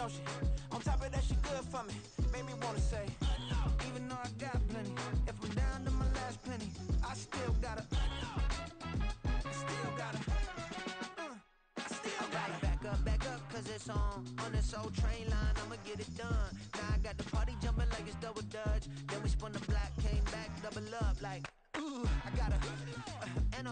don't she? On top of that, she good for me. Made me wanna say, even though I got plenty, if I'm down to my last penny, I still gotta, back up, cause it's on this old train line, I'ma get it done. Now I got the party jumping like it's double dutch. Then we spun the block, came back, double up like, ooh, I got her, and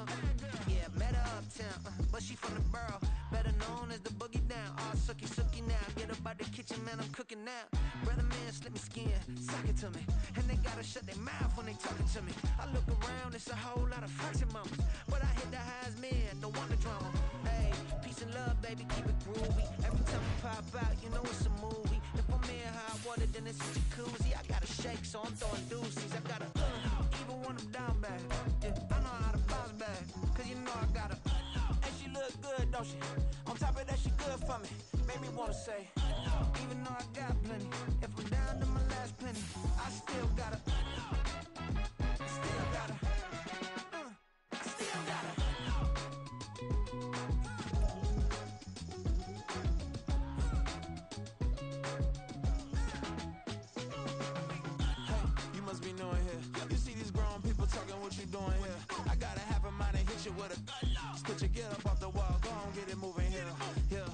yeah, met her uptown, but she from the borough, better known as the boogie down. All sookie now, get up out the kitchen, man, I'm cooking now. Brother man, slip me skin, suck it to me, and they gotta shut their mouth when they talking to me. I look around, it's a whole lot of fraction mamas, but I hit the highs, man, don't want the drama. Hey, peace and love, baby, keep it groovy. Every time we pop out, you know it's a movie. If I'm in hot water, then it's a jacuzzi. I gotta shake, so I'm throwing deuces. I gotta, even when I'm down bad, yeah, I know how to bounce back, cause you know I gotta, and she look good, don't she? On top of that, she good for me. Made me wanna say, even though I got plenty, if I'm down to my last penny, I still gotta, be knowing here. You see these grown people talking, what you doing here? I got a half a mind and hit you with a split your get up off the wall, go on, get it moving here. Yeah,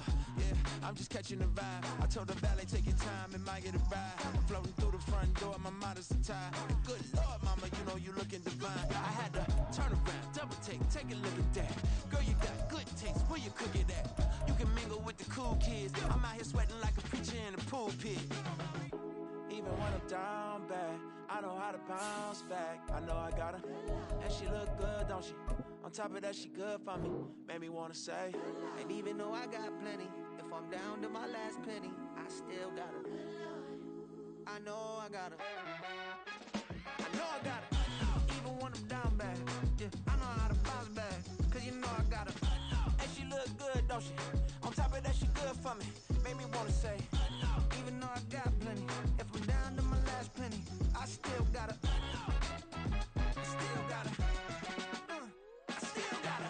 I'm just catching the vibe. I told the valet, take your time, it might get a ride. I'm floating through the front door, my mind is a tie. Good Lord, mama, you know you looking divine. I had to turn around, double take a look at that. Girl, you got good taste, where you cook it at? You can mingle with the cool kids. I'm out here sweating like a preacher in a pulpit. Even when I'm down bad, I know how to bounce back. I know I got her, and she look good, don't she? On top of that, she good for me. Made me wanna say, and even though I got plenty, if I'm down to my last penny, I still got her. I know I got her. I know I got her. Even when I'm down bad, yeah, I know how to bounce back, cause you know I got her. And she look good, don't she? On top of that, she good for me. Made me wanna say, even though I got plenty, if I'm down to my last penny, I still gotta, I still gotta, I still gotta.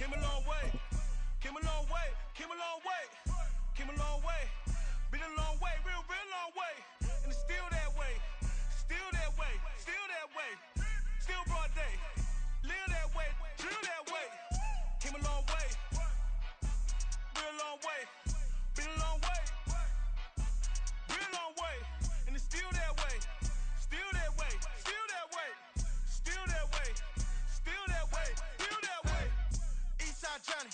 Came a long way, came a long way, came a long way, came a long way, been a long way, real long way, and it's still that way, still that way, still that way, still broad day, live that way, drill that way, came a long way, real long way, been a long way, real long way, and it's still that way, still that way, still that way, still that way, still that way, still that way. Eastside Johnny,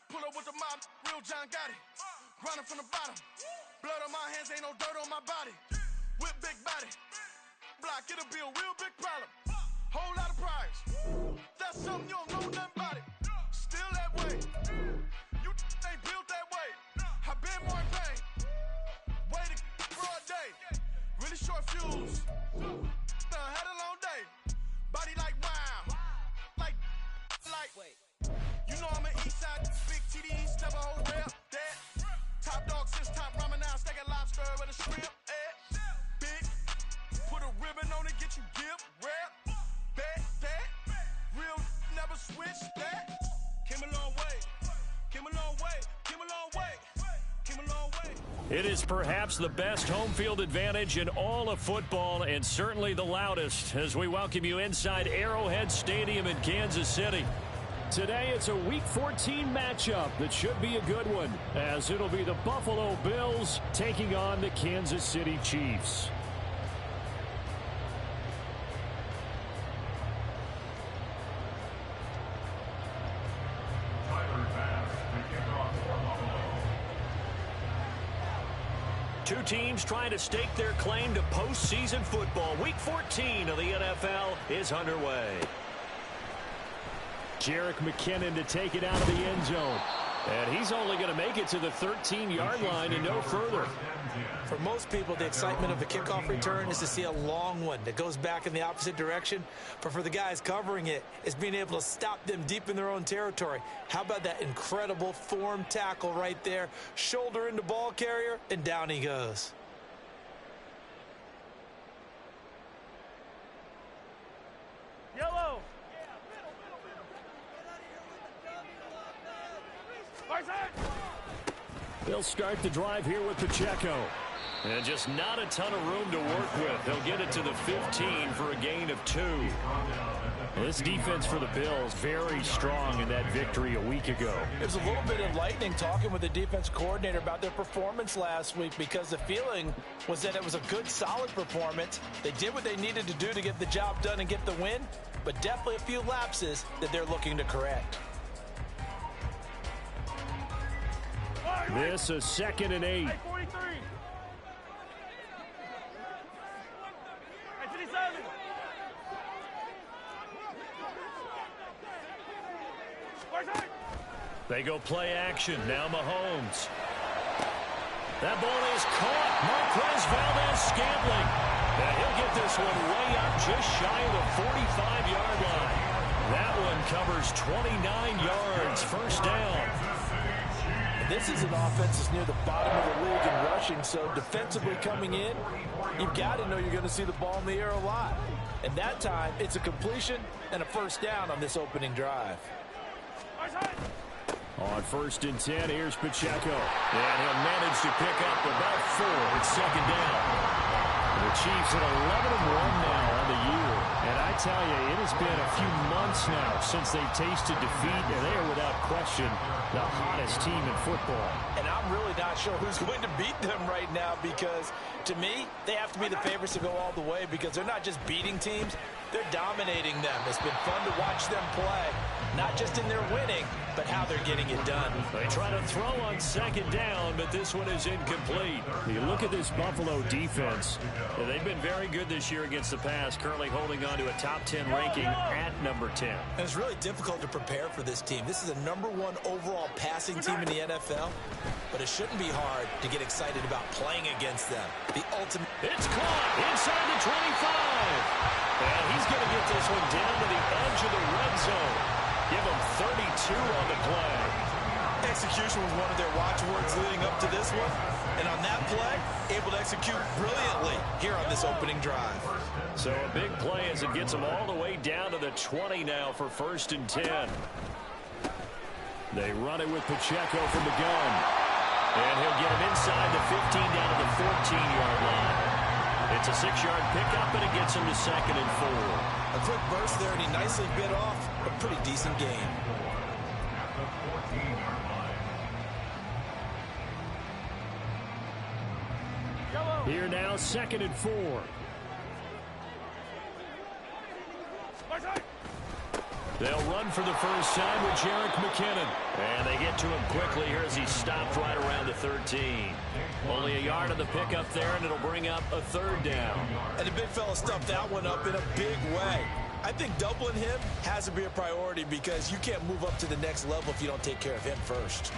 pull up with the mob, real John got it. Grinding from the bottom, blood on my hands, ain't no dirt on my body. Whip big body, block, it'll be a real big problem. Whole lot of prize, that's something you don't know nothing about it. Still that way, you ain't built that way. I been more in pain, way to broad day. Really short fuse, had a long day. Body like wow, like. Wait. You know I'm an Eastside, big TDs, never hold rep, that. Top dog since top ramen now, stack a lobster with a shrimp, big, put a ribbon on it, get you gift, rap, that, real, never switch, that. Came a long way, came a long way, came a long way, came a long way. It is perhaps the best home field advantage in all of football, and certainly the loudest, as we welcome you inside Arrowhead Stadium in Kansas City. Today, it's a Week 14 matchup that should be a good one, as it'll be the Buffalo Bills taking on the Kansas City Chiefs. Two teams trying to stake their claim to postseason football. Week 14 of the NFL is underway. Jerick McKinnon to take it out of the end zone. And he's only going to make it to the 13-yard line and no further. For most people, the excitement of the kickoff return is to see a long one that goes back in the opposite direction. But for the guys covering it, it's being able to stop them deep in their own territory. How about that incredible form tackle right there? Shoulder into ball carrier, and down he goes. Yellow. They'll start the drive here with Pacheco. And just not a ton of room to work with. They'll get it to the 15 for a gain of 2. This defense for the Bills, very strong in that victory a week ago. It was a little bit enlightening talking with the defense coordinator about their performance last week, because the feeling was that it was a good, solid performance. They did what they needed to do to get the job done and get the win, but definitely a few lapses that they're looking to correct. This is 2nd and 8. Hey, 43. Hey, 57. They go play action. Now Mahomes. That ball is caught. Marquez Valdez-Scantling. And he'll get this one way up just shy of the 45-yard line. That one covers 29 yards. First down. This is an offense that's near the bottom of the league in rushing, so defensively coming in, you've got to know you're going to see the ball in the air a lot. And that time, it's a completion and a first down on this opening drive. On 1st and 10, here's Pacheco. And he'll manage to pick up about 4. It's 2nd down. The Chiefs at 11-1 now on the year. And I tell you, it has been a few months now since they've tasted defeat, and they are without question the hottest team in football. And I'm really not sure who's going to beat them right now, because to me, they have to be the favorites to go all the way, because they're not just beating teams, they're dominating them. It's been fun to watch them play, not just in their winning, but how they're getting it done. They try to throw on 2nd down, but this one is incomplete. You look at this Buffalo defense, they've been very good this year against the pass, currently holding on to a top 10 ranking at number 10. And it's really difficult to prepare for this team. This is a #1 overall passing team in the NFL, but it shouldn't be hard to get excited about playing against them. The ultimate. It's caught inside the 25. And he's going to get this one down to the edge of the red zone. Give him 32 on the play. Execution was one of their watchwords leading up to this one. And on that play, able to execute brilliantly here on this opening drive. So a big play as it gets them all the way down to the 20 now for 1st and 10. They run it with Pacheco from the gun. And he'll get him inside the 15 down to the 14-yard line. It's a 6-yard pickup, and it gets him to 2nd and 4. A quick burst there, and he nicely bit off a pretty decent gain. Here now, 2nd and 4. They'll run for the first time with Jerick McKinnon. And they get to him quickly here as he stopped right around the 13. Only a yard on the pickup there, and it'll bring up a 3rd down. And the big fella stuffed that one up in a big way. I think doubling him has to be a priority, because you can't move up to the next level if you don't take care of him first.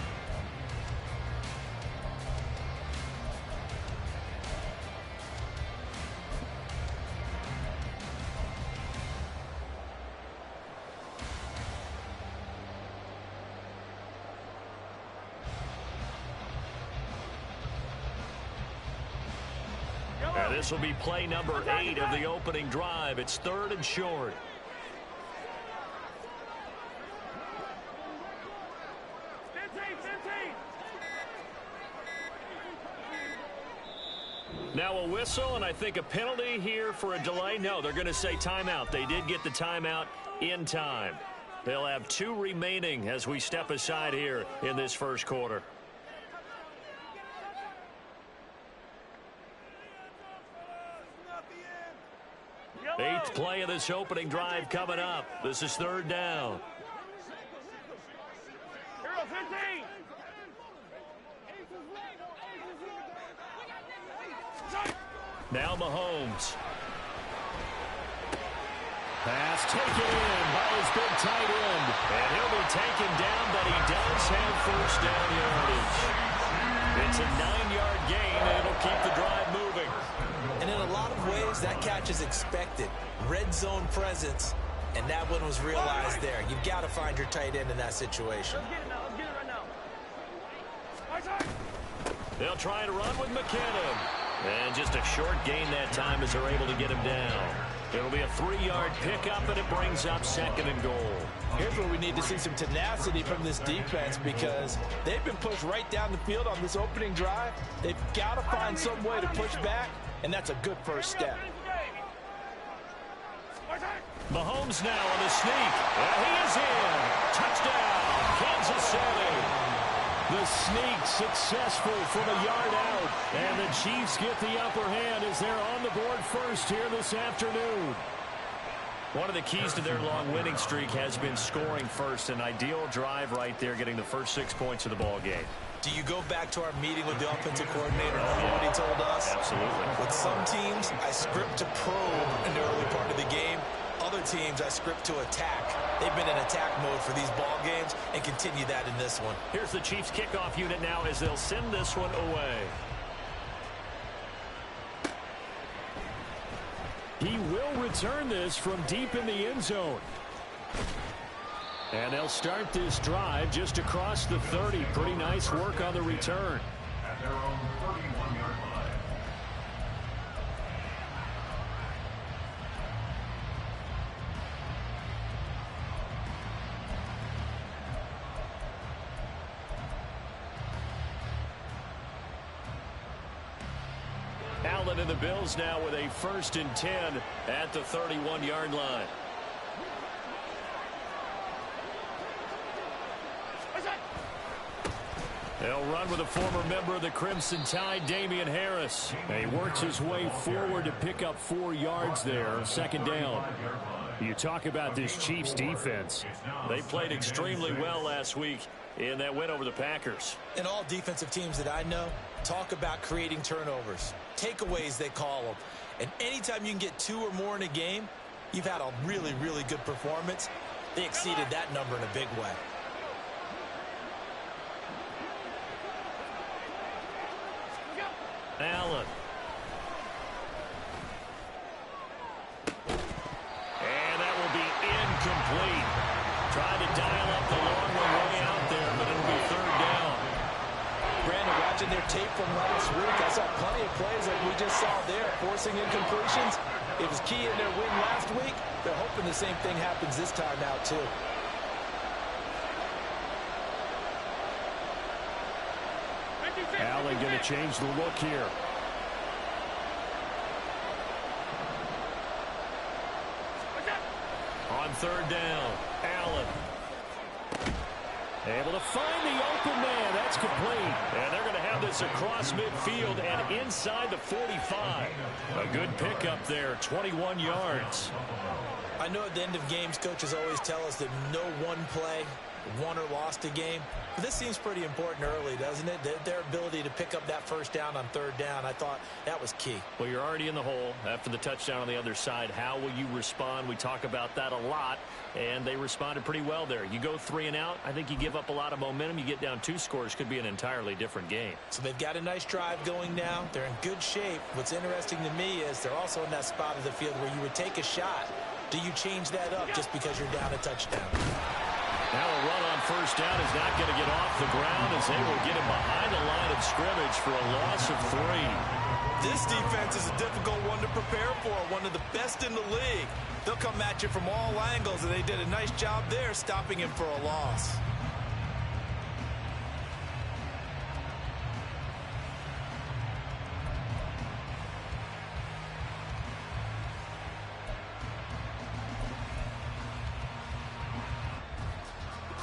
This will be play number 8 of the opening drive. It's 3rd and short. Now a whistle, and I think a penalty here for a delay. No, they're going to say timeout. They did get the timeout in time. They'll have 2 remaining as we step aside here in this first quarter. 8th play of this opening drive coming up. This is 3rd down. Hero 15. Now Mahomes. Pass taken in by his big tight end. taken down, but he does have first down yardage. It's a 9-yard gain, and it'll keep the drive moving. And in a lot of ways, that catch is expected. Red zone presence, and that one was realized there. You've got to find your tight end in that situation. Let's get it right now. They'll try to run with McKinnon. And just a short gain that time as they're able to get him down. It'll be a 3-yard pickup, and it brings up 2nd and goal. Here's where we need to see some tenacity from this defense because they've been pushed right down the field on this opening drive. They've got to find some way to push back, and that's a good first step. Mahomes now on the sneak. He is in. Touchdown, Kansas City. The sneak successful from a yard out. And the Chiefs get the upper hand as they're on the board first here this afternoon. One of the keys to their long winning streak has been scoring first. An ideal drive right there, getting the first 6 points of the ball game. Do you go back to our meeting with the offensive coordinator? Remember what he told us? Absolutely. With some teams, I script to probe in the early part of the game. Other teams, I script to attack. They've been in attack mode for these ball games and continue that in this one. Here's the Chiefs kickoff unit now as they'll send this one away. He will return this from deep in the end zone. And they'll start this drive just across the 30. Pretty nice work on the return. At their own 31-yard line. Allen and the Bills now with a 1st and 10 at the 31-yard line. They'll run with a former member of the Crimson Tide, Damian Harris. And he works his way forward to pick up 4 yards there, 2nd down. You talk about this Chiefs defense. They played extremely well last week in that win over the Packers. And all defensive teams that I know talk about creating turnovers. Takeaways, they call them. And anytime you can get 2 or more in a game, you've had a really, really good performance. They exceeded that number in a big way. Allen. And that will be incomplete. Trying to dial up the long way out there, but it'll be 3rd down. Brandon, watching their tape from last week, I saw plenty of plays like we just saw there, forcing incompletions. It was key in their win last week. They're hoping the same thing happens this time out, too. Allen going to change the look here. On 3rd down, Allen. Able to find the open man. That's complete. And they're going to have this across midfield and inside the 45. A good pickup there, 21 yards. I know at the end of games, coaches always tell us that no one play won or lost a game. But this seems pretty important early, doesn't it? Their ability to pick up that 1st down on 3rd down, I thought that was key. Well, you're already in the hole after the touchdown on the other side. How will you respond? We talk about that a lot, and they responded pretty well there. You go 3 and out, I think you give up a lot of momentum. You get down 2 scores, could be an entirely different game. So they've got a nice drive going now. They're in good shape. What's interesting to me is they're also in that spot of the field where you would take a shot. Do you change that up just because you're down a touchdown? Now a run on 1st down is not going to get off the ground as they will get him behind the line of scrimmage for a loss of 3. This defense is a difficult one to prepare for, one of the best in the league. They'll come at you from all angles, and they did a nice job there stopping him for a loss.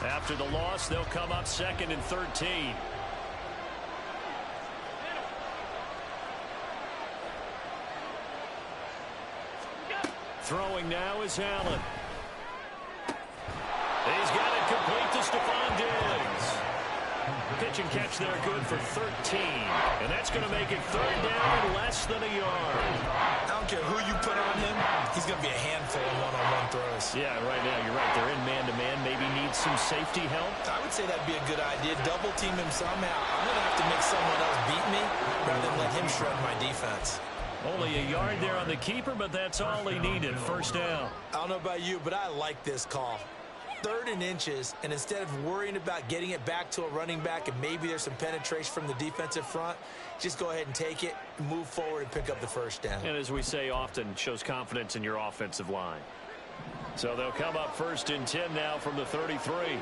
After the loss, they'll come up 2nd and 13. Throwing now is Allen. He's got it complete to Stephon Diggs. Pitch and catch there good for 13. And that's going to make it 3rd down, less than a yard. I don't care who you put on him. He's going to be a handful of one-on-one throws. Yeah, right now you're right. They're in man-to-man. Maybe need some safety help? I would say that'd be a good idea. Double team him somehow. I'm going to have to make someone else beat me rather than let him shred my defense. Only a yard there on the keeper, but that's all he needed. First down. I don't know about you, but I like this call. 3rd and inches, and instead of worrying about getting it back to a running back and maybe there's some penetration from the defensive front, just go ahead and take it, move forward, and pick up the first down. And as we say often, shows confidence in your offensive line. So they'll come up 1st and 10 now from the 33.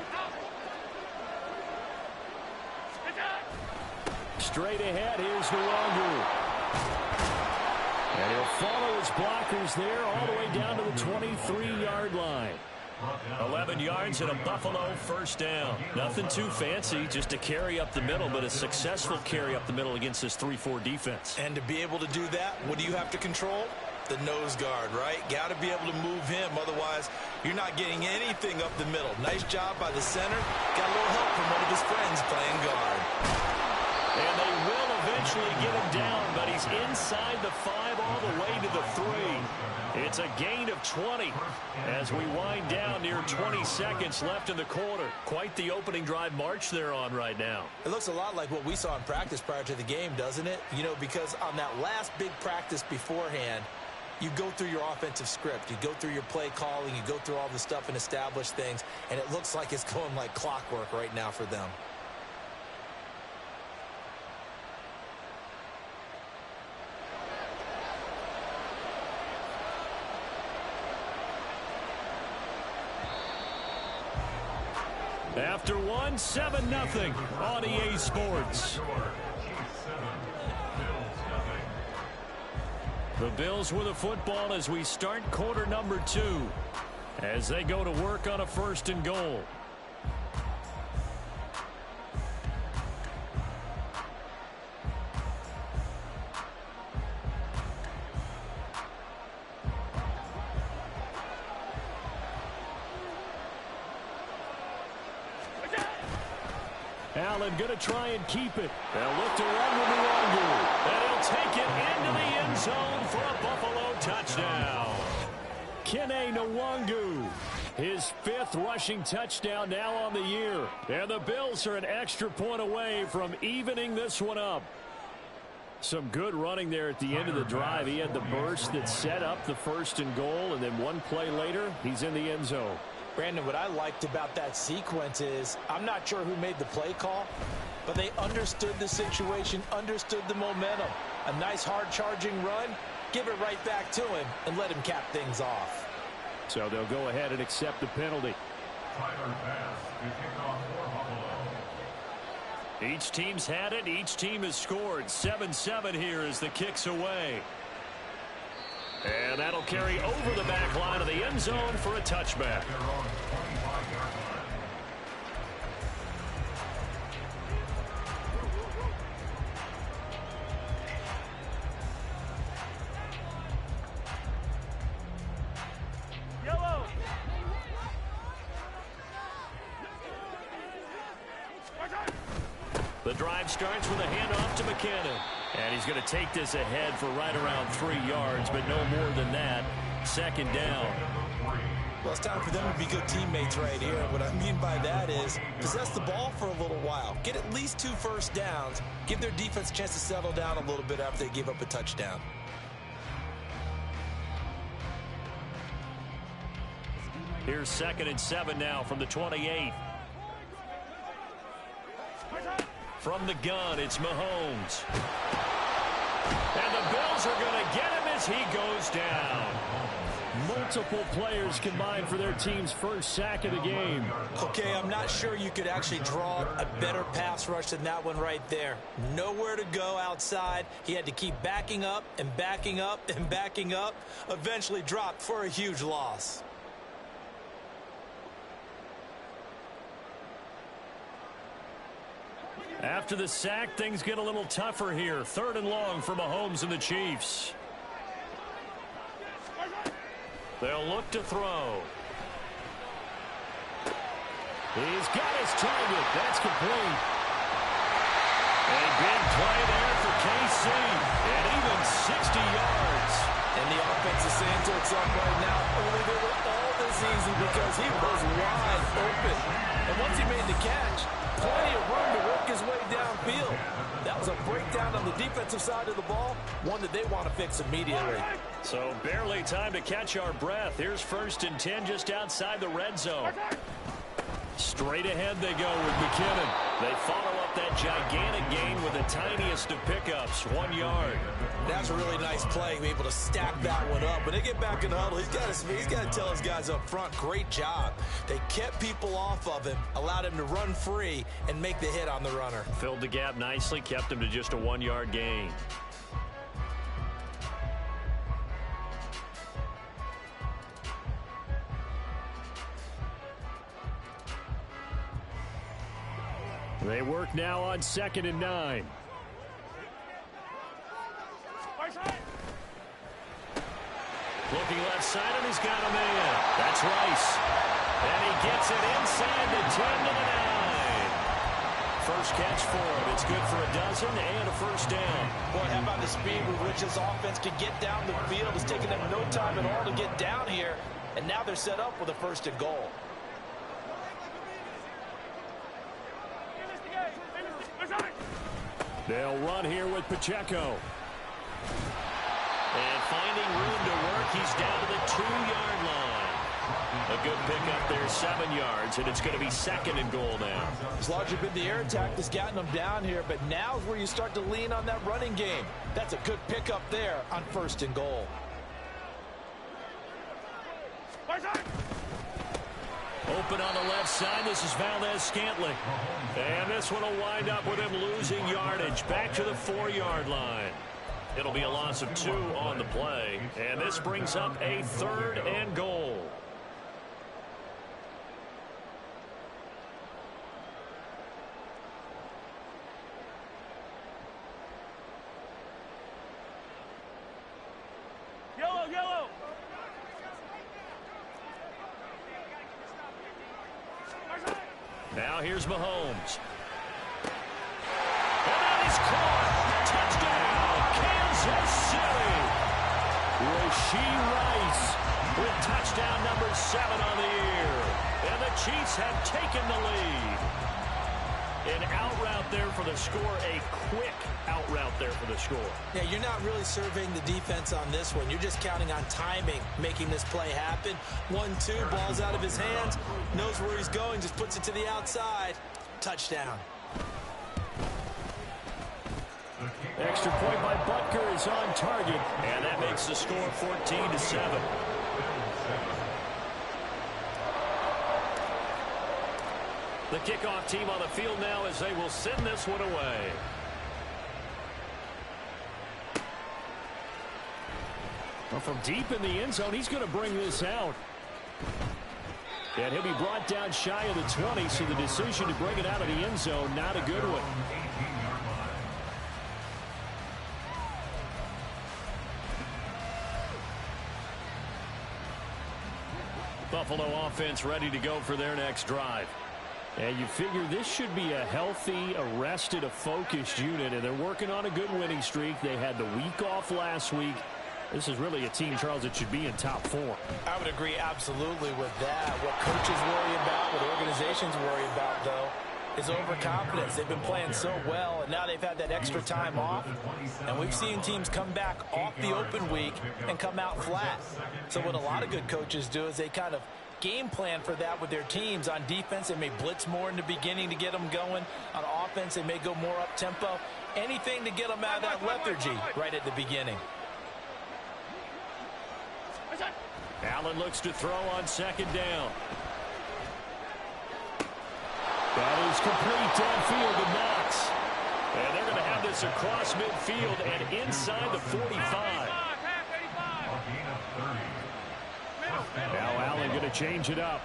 Straight ahead, here's Nwangu. And he'll follow his blockers there all the way down to the 23-yard line. 11 yards and a Buffalo first down. Nothing too fancy, just a carry up the middle, but a successful carry up the middle against this 3-4 defense. And to be able to do that, what do you have to control? The nose guard, right? Got to be able to move him. Otherwise, you're not getting anything up the middle. Nice job by the center. Got a little help from one of his friends playing guard. And they will eventually get him down, but he's inside the 5 all the way to the 3. It's a gain of 20 as we wind down near 20 seconds left in the quarter. Quite the opening drive march they're on right now. It looks a lot like what we saw in practice prior to the game, doesn't it? You know, because on that last big practice beforehand, you go through your offensive script. You go through your play calling. You go through all the stuff and establish things. And it looks like it's going like clockwork right now for them. After 1, 7-0 on EA Sports. The Bills with a football as we start quarter number 2 as they go to work on a 1st and goal. Allen going to try and keep it. They'll look to run with Nwangu. And he'll take it into the end zone for a Buffalo touchdown. Kene Nwangu, his 5th rushing touchdown now on the year. And the Bills are an extra point away from evening this one up. Some good running there at the end of the drive. He had the burst that set up the 1st and goal, and then one play later, he's in the end zone. Brandon, what I liked about that sequence is I'm not sure who made the play call, but they understood the situation, understood the momentum. A nice hard-charging run, give it right back to him, and let him cap things off. So they'll go ahead and accept the penalty. Each team's had it. Each team has scored. 7-7 here as the kick's away. And that'll carry over the back line of the end zone for a touchback. Yellow. The drive starts with a handoff to McKinnon. And he's going to take this ahead for right around 3 yards, but no more than that. 2nd down. Well, it's time for them to be good teammates right here. What I mean by that is possess the ball for a little while. Get at least 2 first downs. Give their defense a chance to settle down a little bit after they give up a touchdown. Here's 2nd and 7 now from the 28. From the gun, it's Mahomes. And the Bills are going to get him as he goes down. Multiple players combined for their team's 1st sack of the game. Okay, I'm not sure you could actually draw a better pass rush than that one right there. Nowhere to go outside. He had to keep backing up and backing up and backing up. Eventually dropped for a huge loss. After the sack, things get a little tougher here. 3rd and long for Mahomes and the Chiefs. They'll look to throw. He's got his target. That's complete. A big play there for KC. And even 60 yards. And the offense is saying to itself right now, only they were all this easy because he was wide open open. And once he made the catch, plenty of room to work his way downfield. That was a breakdown on the defensive side of the ball, one that they want to fix immediately. So barely time to catch our breath. Here's 1st and 10 just outside the red zone. Straight ahead they go with McKinnon. They follow up that gigantic gain with the tiniest of pickups, 1 yard. That's a really nice play, be able to stack that one up. When they get back in the huddle, he's got to tell his guys up front, great job. They kept people off of him, allowed him to run free, and make the hit on the runner. Filled the gap nicely, kept him to just a 1 yard gain. They work now on 2nd and 9. Looking left side, and he's got a man. That's Rice. And he gets it inside the 10 to the 9. First catch for him. It's good for a dozen and a first down. Boy, how about the speed with which this offense can get down the field? It's taken them no time at all to get down here. And now they're set up with a 1st and goal. They'll run here with Pacheco. And finding room to work, he's down to the 2-yard line. A good pickup there, 7 yards, and it's going to be 2nd and goal now. It's largely been the air attack that's gotten them down here, but now's where you start to lean on that running game. That's a good pickup there on 1st and goal. Open on the left side, this is Valdez-Scantling. And this one will wind up with him losing yardage. Back to the 4-yard line. It'll be a loss of 2 on the play. And this brings up a 3rd and goal. Yellow. Now here's Mahomes. And that is caught. Touchdown, Kansas City. Rashee Rice with touchdown number 7 on the year. And the Chiefs have taken the lead. An out route there for the score, a quick out route there for the score. Yeah, you're not really surveying the defense on this one. You're just counting on timing, making this play happen. 1-2, ball's out of his hands, knows where he's going, just puts it to the outside. Touchdown. Extra point by Butker is on target, and that makes the score 14-7. The kickoff team on the field now as they will send this one away. Well, from deep in the end zone, he's going to bring this out. And he'll be brought down shy of the 20, so the decision to bring it out of the end zone, not a good one. Buffalo offense ready to go for their next drive. And you figure this should be a healthy, a rested, a focused unit, and they're working on a good winning streak. They had the week off last week. This is really a team, Charles, that should be in top 4. I would agree absolutely with that. What coaches worry about, what organizations worry about, though, is overconfidence. They've been playing so well, and now they've had that extra time off. And we've seen teams come back off the open week and come out flat. So what a lot of good coaches do is they kind of game plan for that with their teams. On defense, they may blitz more in the beginning to get them going. On offense, they may go more up-tempo. Anything to get them out of that lethargy right at the beginning. Allen looks to throw on 2nd down. That is complete downfield to Knox. And they're going to have this across midfield and inside the 45. Now Allen going to change it up.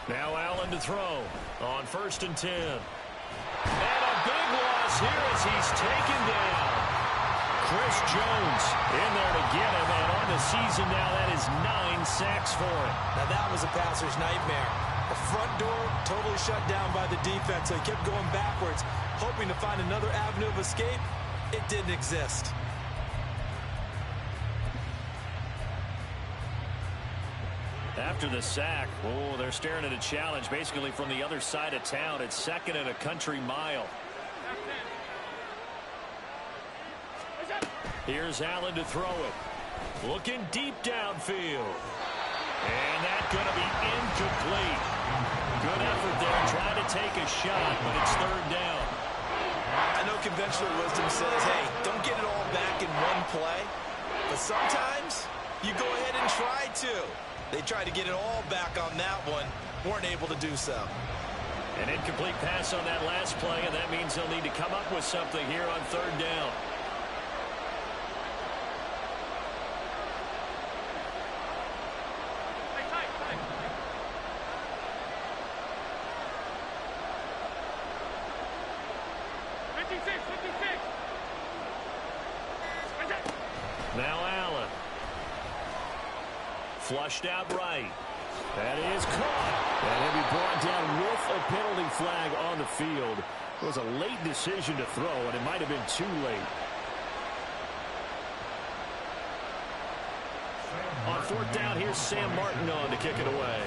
Now Allen to throw on 1st and 10. And a big loss here as he's taken down. Chris Jones in there to get him, and on the season now that is 9 sacks for him. Now that was a passer's nightmare. The front door totally shut down by the defense, so he kept going backwards, hoping to find another avenue of escape. It didn't exist. After the sack, oh, they're staring at a challenge basically from the other side of town. It's 2nd and a country mile. Here's Allen to throw it. Looking deep downfield. And that's going to be incomplete. Good effort there, trying to take a shot, but it's 3rd down. I know conventional wisdom says, hey, don't get it all back in one play. But sometimes you go ahead and try to. They tried to get it all back on that one. Weren't able to do so. An incomplete pass on that last play, and that means they'll need to come up with something here on 3rd down. Now Allen. Flushed out right. That is caught. And he'll be brought down with a penalty flag on the field. It was a late decision to throw, and it might have been too late. On 4th down, here's Sam Martin on to kick it away.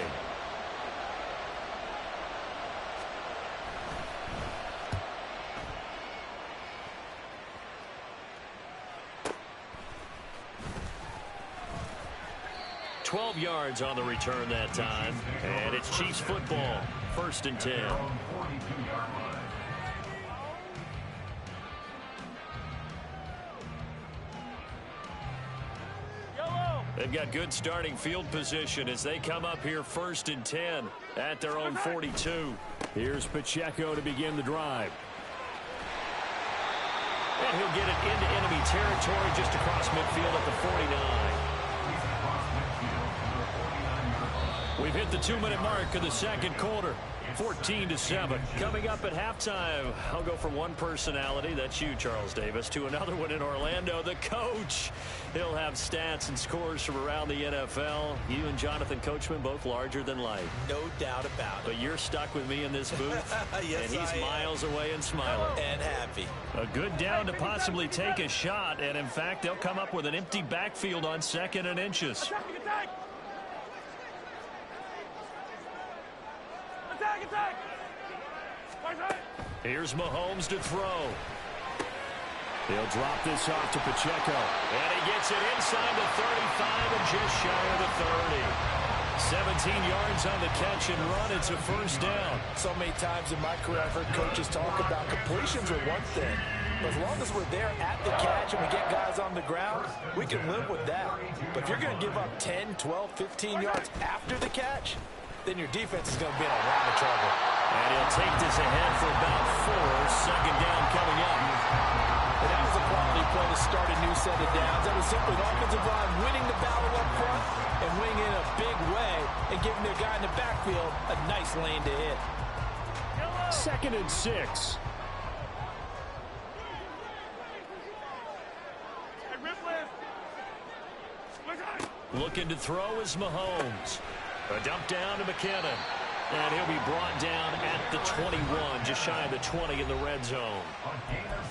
$12 yards on the return that time. And it's Chiefs football. 1st and 10. They've got good starting field position as they come up here 1st and 10 at their own 42. Here's Pacheco to begin the drive. And he'll get it into enemy territory just across midfield at the 49. We've hit the 2-minute mark of the 2nd quarter. 14-7. Coming up at halftime, I'll go from one personality, that's you, Charles Davis, to another one in Orlando, the coach. He'll have stats and scores from around the NFL. You and Jonathan Coachman, both larger than life. No doubt about it. But you're stuck with me in this booth, yes, and he's miles away and smiling. And happy. A good down to possibly take a shot, and in fact, they'll come up with an empty backfield on 2nd and inches. Here's Mahomes to throw. He'll drop this off to Pacheco. And he gets it inside the 35 and just shy of the 30. 17 yards on the catch and run. It's a 1st down. So many times in my career, I've heard coaches talk about completions are one thing. But as long as we're there at the catch and we get guys on the ground, we can live with that. But if you're going to give up 10, 12, 15 yards after the catch, then your defense is going to be in a lot of trouble. And he'll take this ahead for about 4. 2nd down coming up. And that was a quality play to start a new set of downs. That was simply an offensive line winning the battle up front and winning in a big way and giving their guy in the backfield a nice lane to hit. 2nd and 6. Looking to throw is Mahomes. A dump down to McKinnon. And he'll be brought down at the 21, just shy of the 20 in the red zone.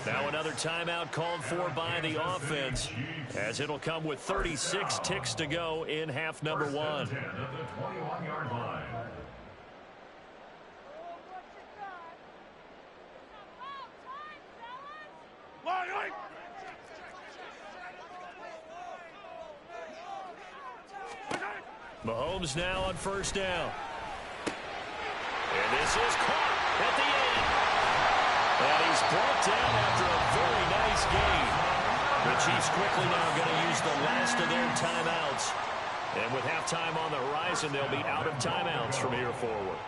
Now another timeout called for by the offense, as it'll come with 36 ticks to go in half number 1. Mahomes now on 1st down. And this is caught at the end. And he's brought down after a very nice gain. The Chiefs quickly now going to use the last of their timeouts. And with halftime on the horizon, they'll be out of timeouts from here forward.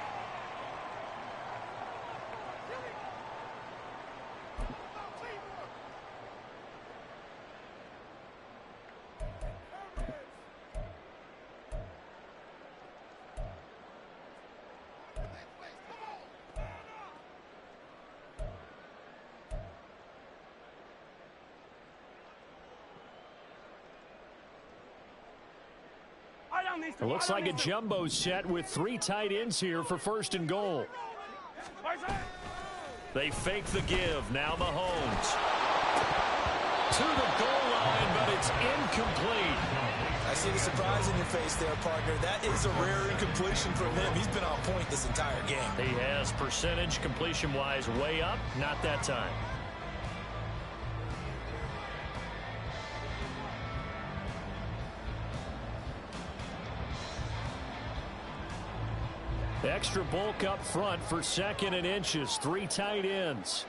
It looks like a jumbo set with 3 tight ends here for 1st and goal. They fake the give. Now Mahomes. To the goal line, but it's incomplete. I see the surprise in your face there, partner. That is a rare incompletion from him. He's been on point this entire game. He has percentage completion-wise way up, not that time. Extra bulk up front for 2nd and inches. 3 tight ends.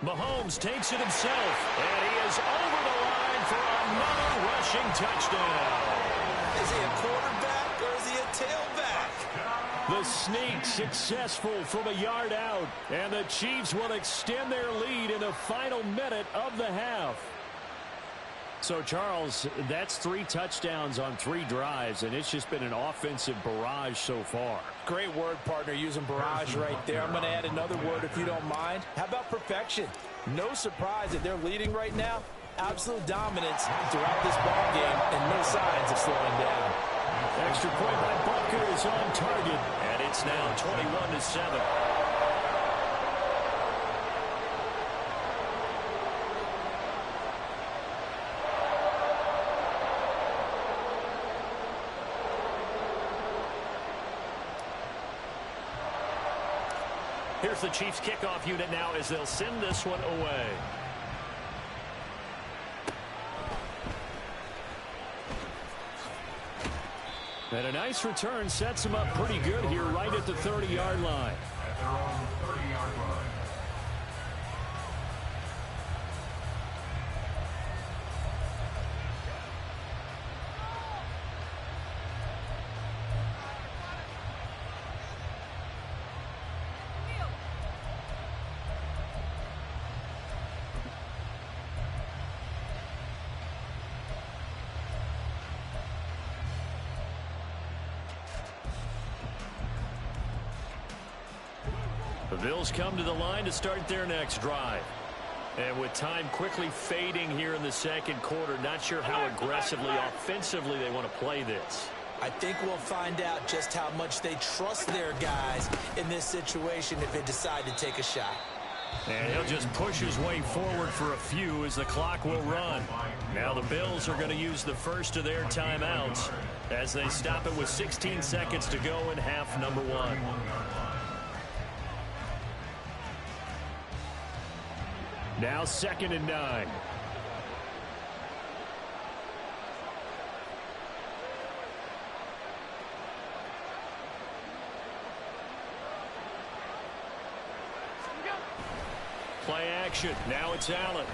Mahomes takes it himself, and he is over the line for another rushing touchdown. Is he a quarterback or is he a tailback? The sneak successful from a yard out, and the Chiefs will extend their lead in the final minute of the half. So, Charles, that's 3 touchdowns on 3 drives, and it's just been an offensive barrage so far. Great word, partner, using barrage right there. I'm going to add another word if you don't mind. How about perfection? No surprise that they're leading right now. Absolute dominance throughout this ball game and no signs of slowing down. Extra point by Butker is on target, and it's now 21-7. Here's the Chiefs kickoff unit now as they'll send this one away. And a nice return sets them up pretty good here right at the 30-yard line. At their own 30-yard line. The Bills come to the line to start their next drive. And with time quickly fading here in the second quarter, not sure how aggressively, offensively they want to play this. I think we'll find out just how much they trust their guys in this situation if they decide to take a shot. And he'll just push his way forward for a few as the clock will run. Now the Bills are going to use the first of their timeouts as they stop it with 16 seconds to go in half number 1. Now 2nd and 9. Play action. Now it's Allen.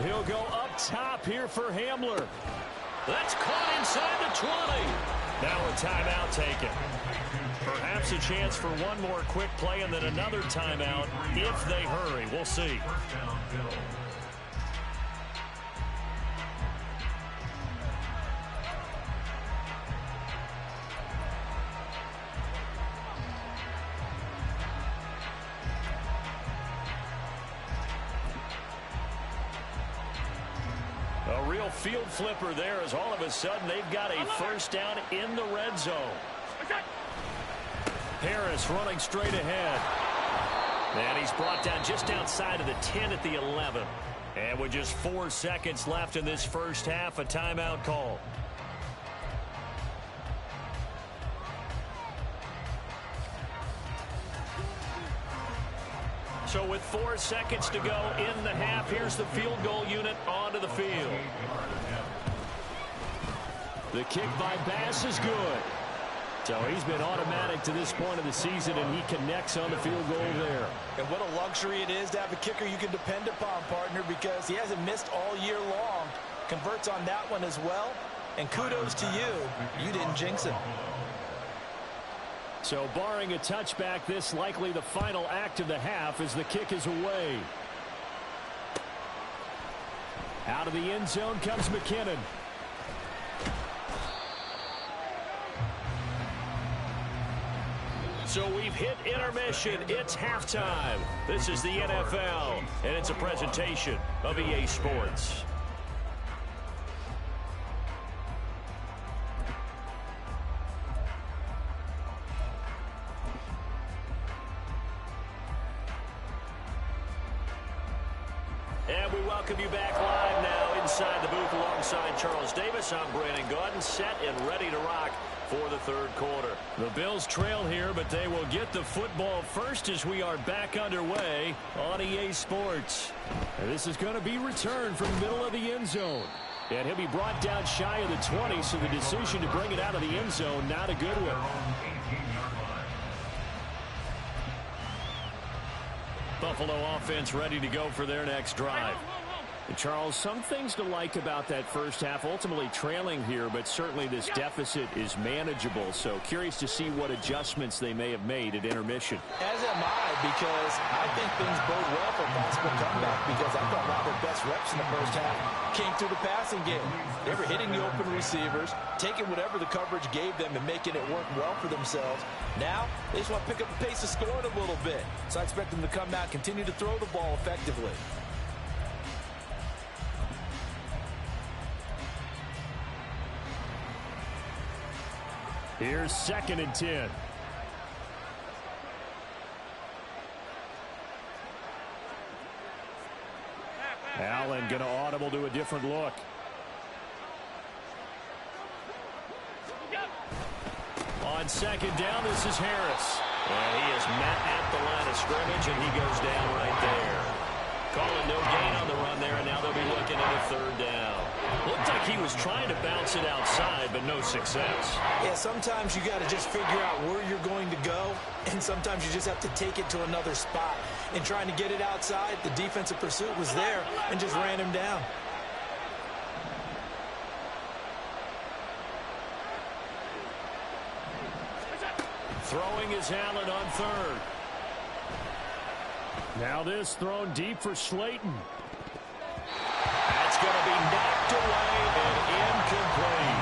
He'll go up top here for Hamler. That's caught inside the 20. Now a timeout taken. Perhaps a chance for one more quick play and then another timeout if they hurry. We'll see. A real field flipper there as all of a sudden they've got a first down in the red zone. Harris running straight ahead. And he's brought down just outside of the 10 at the 11. And with just 4 seconds left in this first half, a timeout call. So with 4 seconds to go in the half, here's the field goal unit onto the field. The kick by Bass is good. So he's been automatic to this point of the season, and he connects on the field goal there. And what a luxury it is to have a kicker you can depend upon, partner, because he hasn't missed all year long. Converts on that one as well. And kudos to you. You didn't jinx him. So barring a touchback, this likely the final act of the half as the kick is away. Out of the end zone comes McKinnon. So we've hit intermission. It's halftime. This is the NFL, and it's a presentation of EA Sports. And we welcome you back live now inside the booth alongside Charles Davis. I'm Brandon Gaudin, set and ready to rock for the third quarter. The Bills trail here, but they will get the football first as we are back underway on EA Sports. And this is going to be returned from the middle of the end zone. And he'll be brought down shy of the 20, so the decision to bring it out of the end zone, not a good one. Buffalo offense ready to go for their next drive. And Charles, some things to like about that first half. Ultimately trailing here, but certainly this deficit is manageable. So curious to see what adjustments they may have made at intermission. As am I, because I think things bode well for a possible comeback, because I thought a lot of their best reps in the first half came through the passing game. They were hitting the open receivers, taking whatever the coverage gave them and making it work well for themselves. Now, they just want to pick up the pace of scoring a little bit. So I expect them to come out, continue to throw the ball effectively. Here's 2nd and 10. Allen going to audible to a different look. On 2nd down, this is Harris. And he is met at the line of scrimmage, and he goes down right there. Calling no gain on the run there, and now they'll be looking at a 3rd down. Looked like he was trying to bounce it outside, but no success. Yeah, sometimes you got to just figure out where you're going to go, and sometimes you just have to take it to another spot. In trying to get it outside, the defensive pursuit was there and just ran him down. Throwing is Allen on 3rd. Now this thrown deep for Slayton. That's going to be knocked away and incomplete.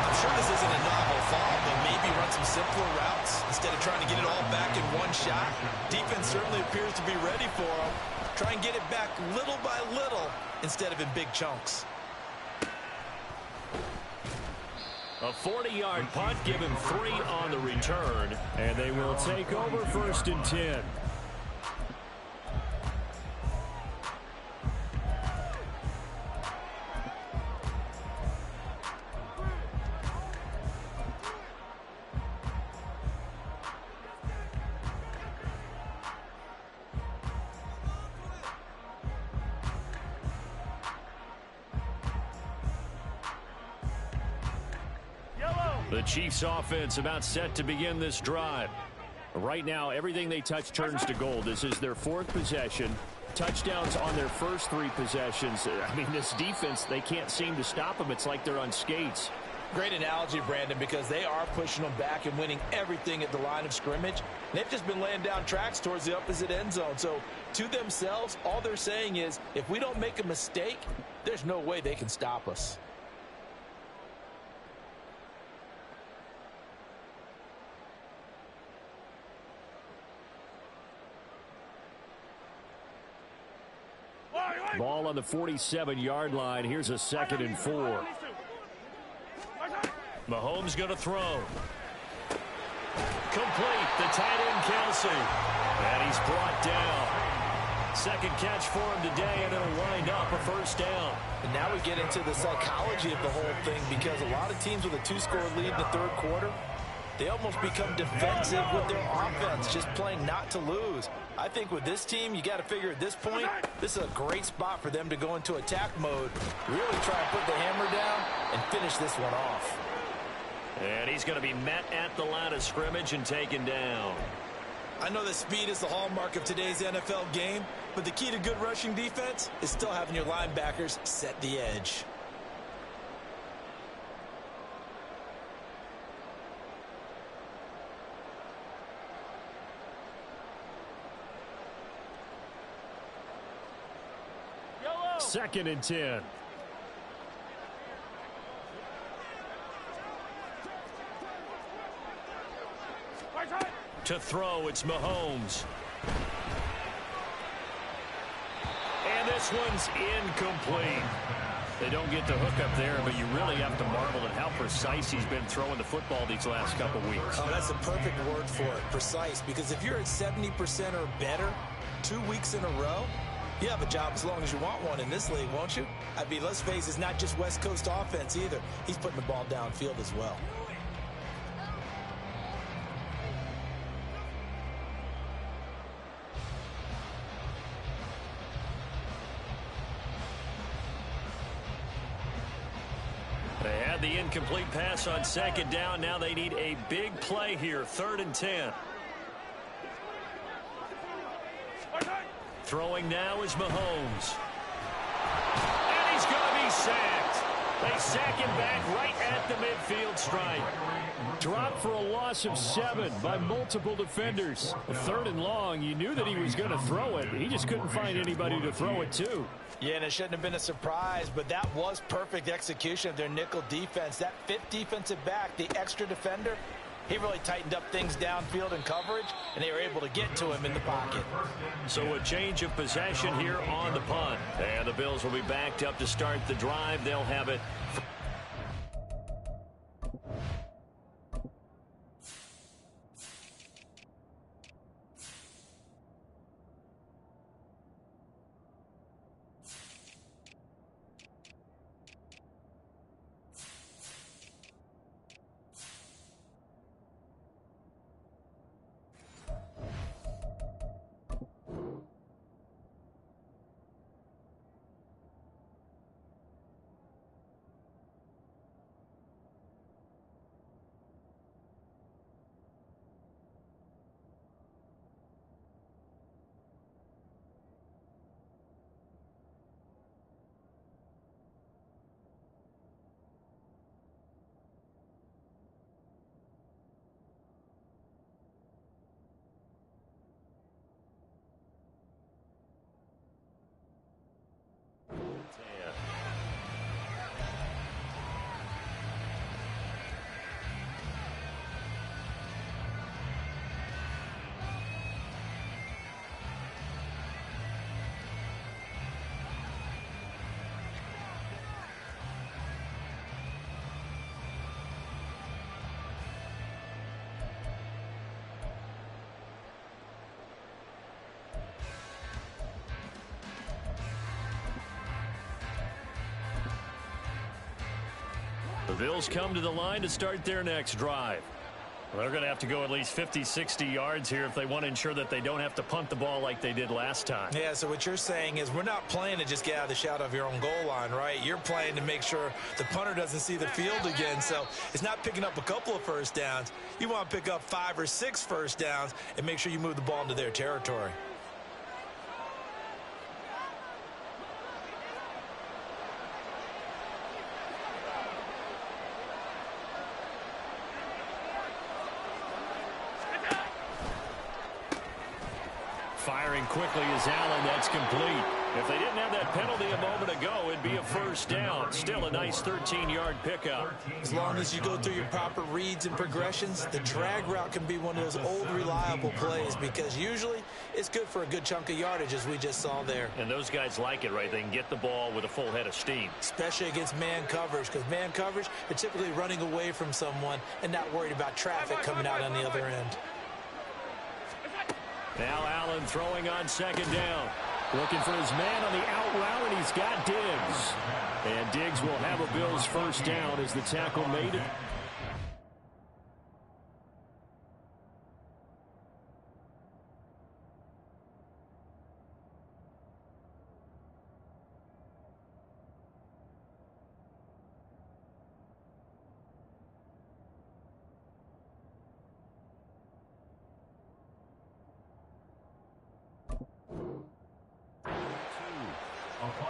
I'm sure this isn't a novel thought, but maybe run some simpler routes instead of trying to get it all back in one shot. Defense certainly appears to be ready for him. Try and get it back little by little instead of in big chunks. A 40-yard punt, give him 3 on the return, and they will take over 1st and 10. The Chiefs offense about set to begin this drive. Right now, everything they touch turns to gold. This is their 4th possession. Touchdowns on their first 3 possessions. I mean, this defense, they can't seem to stop them. It's like they're on skates. Great analogy, Brandon, because they are pushing them back and winning everything at the line of scrimmage. They've just been laying down tracks towards the opposite end zone. So, to themselves, all they're saying is, if we don't make a mistake, there's no way they can stop us. Ball on the 47-yard line. Here's a 2nd and 4. Mahomes going to throw. Complete. The tight end, Kelsey. And he's brought down. 2nd catch for him today, and it'll wind up a 1st down. And now we get into the psychology of the whole thing, because a lot of teams with a 2-score lead in the 3rd quarter, they almost become defensive with their offense, just playing not to lose. I think with this team, you got to figure at this point, this is a great spot for them to go into attack mode, really try and put the hammer down and finish this one off. And he's going to be met at the line of scrimmage and taken down. I know that speed is the hallmark of today's NFL game, but the key to good rushing defense is still having your linebackers set the edge. Second and 10. To throw, it's Mahomes. And this one's incomplete. They don't get the hook up there, but you really have to marvel at how precise he's been throwing the football these last couple weeks. Oh, that's a perfect word for it, precise, because if you're at 70% or better 2 weeks in a row, You have a job as long as you want one in this league, won't you? I mean, let's face it, it's not just West Coast offense either. He's putting the ball downfield as well. They had the incomplete pass on second down. Now they need a big play here, 3rd and 10. Throwing now is Mahomes. And he's going to be sacked. They sack him back right at the midfield stripe. Dropped for a loss of 7 by multiple defenders. 3rd and long, you knew that he was going to throw it. He just couldn't find anybody to throw it to. Yeah, and it shouldn't have been a surprise, but that was perfect execution of their nickel defense. That 5th defensive back, the extra defender, he really tightened up things downfield in coverage, and they were able to get to him in the pocket. So a change of possession here on the punt. And the Bills will be backed up to start the drive. They'll have it. The Bills come to the line to start their next drive. Well, they're going to have to go at least 50, 60 yards here if they want to ensure that they don't have to punt the ball like they did last time. Yeah, so what you're saying is we're not playing to just get out of the shadow of your own goal line, right? You're playing to make sure the punter doesn't see the field again. So it's not picking up a couple of first downs. You want to pick up 5 or 6 first downs and make sure you move the ball into their territory. Firing quickly is Allen. That's complete. If they didn't have that penalty a moment ago, it'd be a first down. Still a nice 13-yard pickup. As long as you go through your proper reads and progressions, the drag route can be one of those old reliable plays because usually it's good for a good chunk of yardage, as we just saw there. And those guys like it, right? They can get the ball with a full head of steam. Especially against man coverage, because man coverage, they're typically running away from someone and not worried about traffic coming out on the other end. Now Allen throwing on second down. Looking for his man on the out route, and he's got Diggs. And Diggs will have a Bills first down as the tackle made it.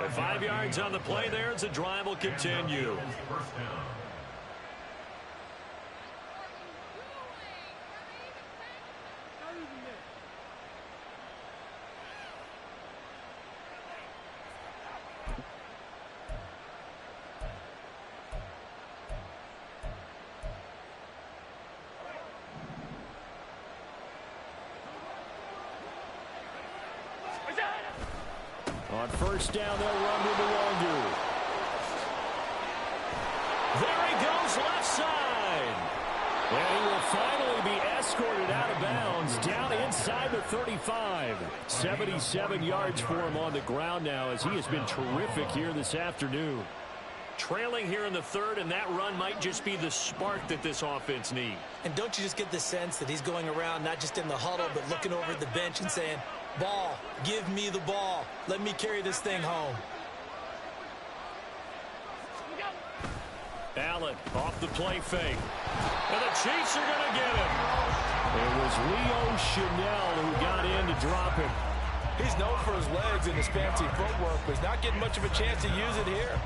At 5 yards on the play there as the drive will continue. On first down, they'll run with the longer. There he goes, left side. And he will finally be escorted out of bounds down inside the 35. 77 yards for him on the ground now as he has been terrific here this afternoon. Trailing here in the third, and that run might just be the spark that this offense needs. And don't you just get the sense that he's going around not just in the huddle but looking over at the bench and saying, ball, give me the ball. Let me carry this thing home. Allen off the play fake. And the Chiefs are going to get him. It was Leo Chanel who got in to drop him. He's known for his legs and his fancy footwork, but he's not getting much of a chance to use it here.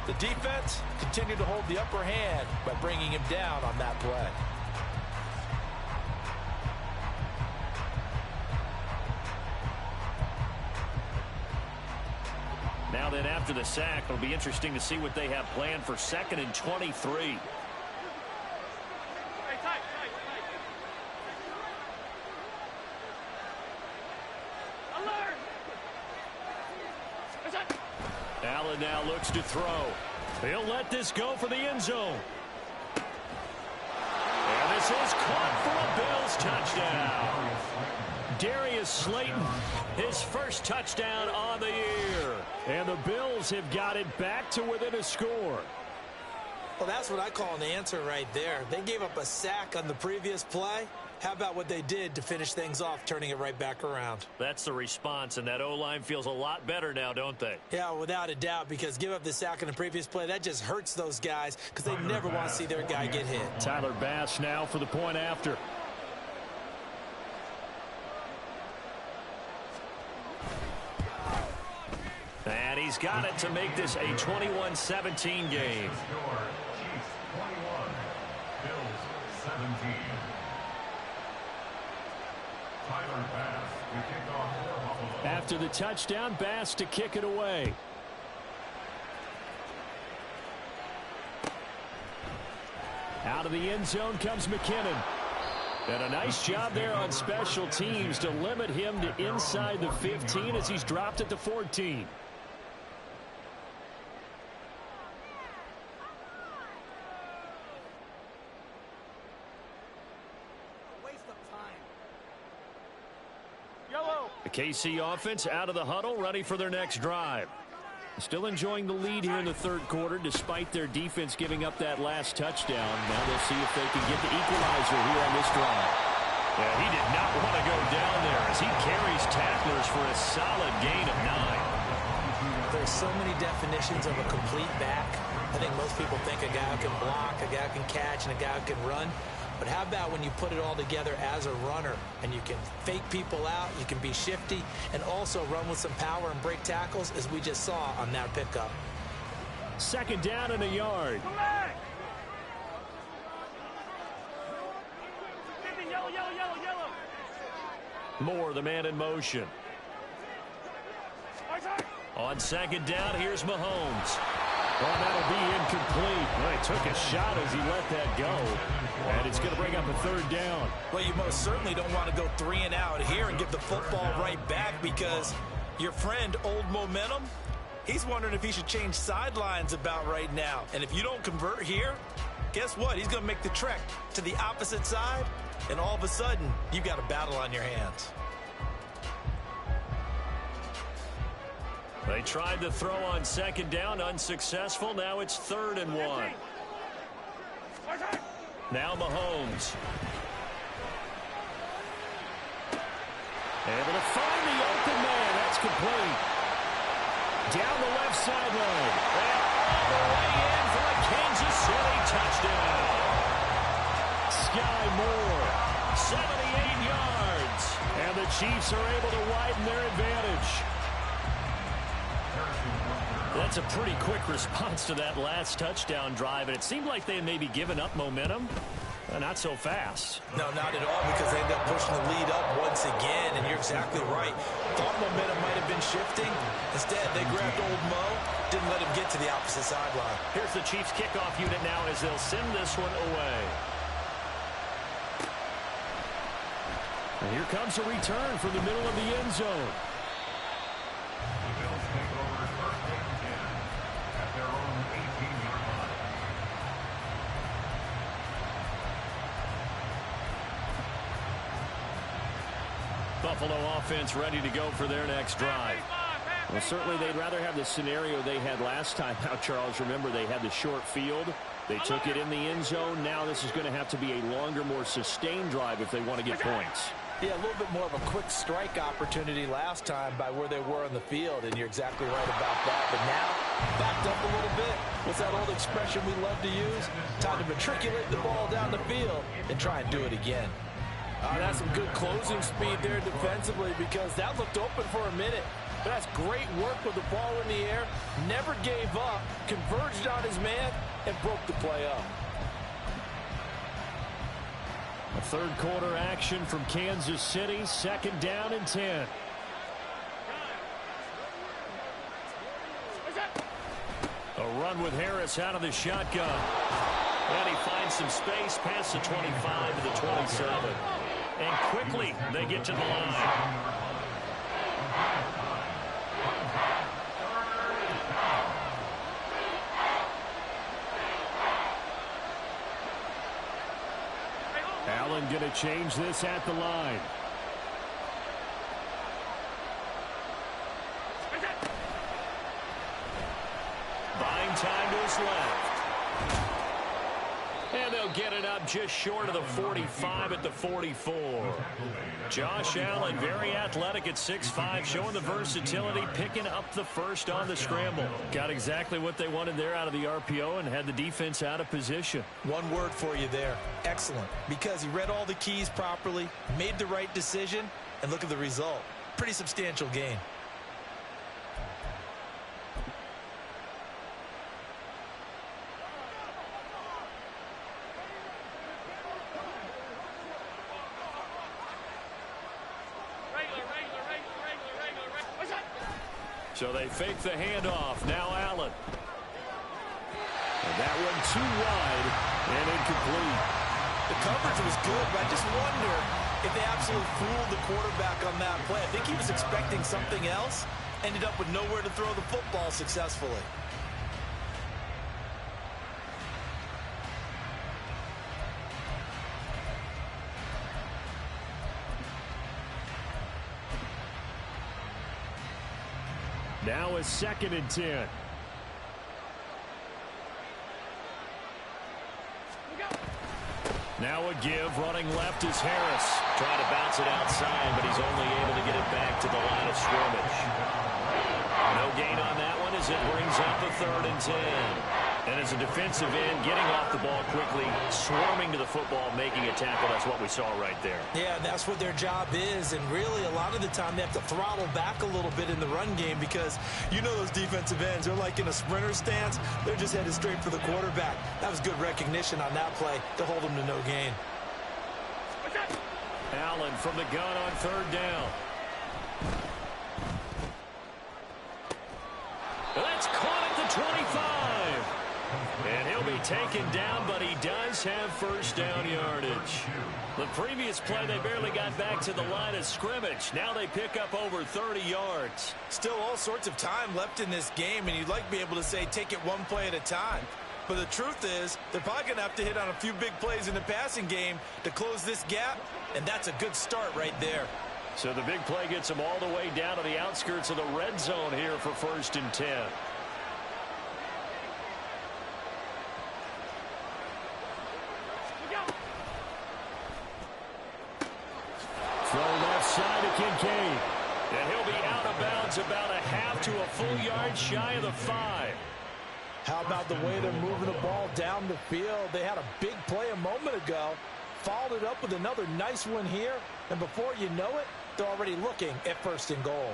The defense continued to hold the upper hand by bringing him down on that play. Now then, after the sack, it'll be interesting to see what they have planned for 2nd and 23. Allen now looks to throw. He'll let this go for the end zone. And this is caught for a Bills touchdown. Darius Slayton, his first touchdown on the year. And the Bills have got it back to within a score. Well, that's what I call an answer right there. They gave up a sack on the previous play. How about what they did to finish things off, turning it right back around? That's the response, and that O-line feels a lot better now, don't they? Yeah, without a doubt, because give up the sack on the previous play, that just hurts those guys because they never want to see their guy get hit. Tyler Bass now for the point after. And he's got it to make this a 21-17 game. After the touchdown, Bass to kick it away. Out of the end zone comes McKinnon. And a nice job there on special teams to limit him to inside the 15 as he's dropped at the 14. The KC offense out of the huddle, ready for their next drive. Still enjoying the lead here in the third quarter, despite their defense giving up that last touchdown. Now they'll see if they can get the equalizer here on this drive. Yeah, he did not want to go down there as he carries tacklers for a solid gain of 9. There's so many definitions of a complete back. I think most people think a guy who can block, a guy who can catch, and a guy who can run. But how about when you put it all together as a runner and you can fake people out, you can be shifty, and also run with some power and break tackles, as we just saw on that pickup. 2nd down and a yard. Moore, the man in motion. On 2nd down, here's Mahomes. Well, that'll be incomplete. Well, he took a shot as he let that go. And it's going to bring up a 3rd down. Well, you most certainly don't want to go 3 and out here and give the football right back, because your friend, Old Momentum, he's wondering if he should change sidelines about right now. And if you don't convert here, guess what? He's going to make the trek to the opposite side, and all of a sudden, you've got a battle on your hands. They tried to throw on 2nd down, unsuccessful. Now it's 3rd and 1. Now Mahomes. Able to find the open man. That's complete. Down the left sideline. And all the way in for a Kansas City touchdown. Sky Moore. 78 yards. And the Chiefs are able to widen their advantage. That's a pretty quick response to that last touchdown drive, and it seemed like they had maybe given up momentum. Not so fast. No, not at all, because they ended up pushing the lead up once again, and you're exactly right. Thought momentum might have been shifting. Instead, they grabbed Old Mo, didn't let him get to the opposite sideline. Here's the Chiefs kickoff unit now as they'll send this one away. And here comes a return from the middle of the end zone. Buffalo offense ready to go for their next drive. Well, certainly they'd rather have the scenario they had last time out, Charles. Remember, they had the short field. They took it in the end zone. Now this is going to have to be a longer, more sustained drive if they want to get points. Yeah, a little bit more of a quick strike opportunity last time by where they were on the field, and you're exactly right about that. But now, backed up a little bit. What's that old expression we love to use? Time to matriculate the ball down the field and try and do it again. That's some good closing speed there defensively, because that looked open for a minute. But that's great work with the ball in the air. Never gave up, converged on his man, and broke the play up. A third quarter action from Kansas City. 2nd down and 10. A run with Harris out of the shotgun. And he finds some space past the 25 to the 27. And quickly they get to the line. Allen going to change this at the line. Buying time to his left. And they'll get it up just short of the 45 at the 44. Josh Allen, very athletic at 6'5", showing the versatility, picking up the first on the scramble. Got exactly what they wanted there out of the RPO and had the defense out of position. One word for you there, excellent, because he read all the keys properly, made the right decision, and look at the result. Pretty substantial gain. So they fake the handoff. Now Allen. And that one too wide and incomplete. The coverage was good, but I just wonder if they absolutely fooled the quarterback on that play. I think he was expecting something else. Ended up with nowhere to throw the football successfully. Now it's 2nd and 10. Now a give, running left is Harris. Trying to bounce it outside, but he's only able to get it back to the line of scrimmage. No gain on that one as it brings up a 3rd and 10. And as a defensive end, getting off the ball quickly, swarming to the football, making a tackle. That's what we saw right there. Yeah, that's what their job is. And really, a lot of the time, they have to throttle back a little bit in the run game because you know those defensive ends, they're like in a sprinter stance. They're just headed straight for the quarterback. That was good recognition on that play to hold them to no gain. Allen from the gun on 3rd down. That's caught at the 25. And he'll be taken down, but he does have 1st down yardage. The previous play, they barely got back to the line of scrimmage. Now they pick up over 30 yards. Still all sorts of time left in this game, and you'd like to be able to say take it one play at a time. But the truth is, they're probably going to have to hit on a few big plays in the passing game to close this gap, and that's a good start right there. So the big play gets them all the way down to the outskirts of the red zone here for 1st and 10. Throw left side to Kincaid. And he'll be out of bounds about a half to a full yard shy of the 5. How about the way they're moving the ball down the field? They had a big play a moment ago, followed it up with another nice one here, and before you know it, they're already looking at 1st and goal.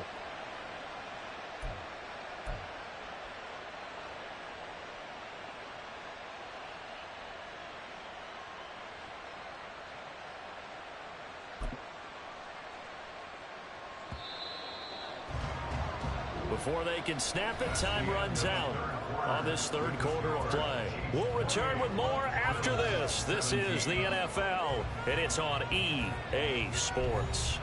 Before they can snap it, time runs out on this 3rd quarter of play. We'll return with more after this. This is the NFL, and it's on EA Sports.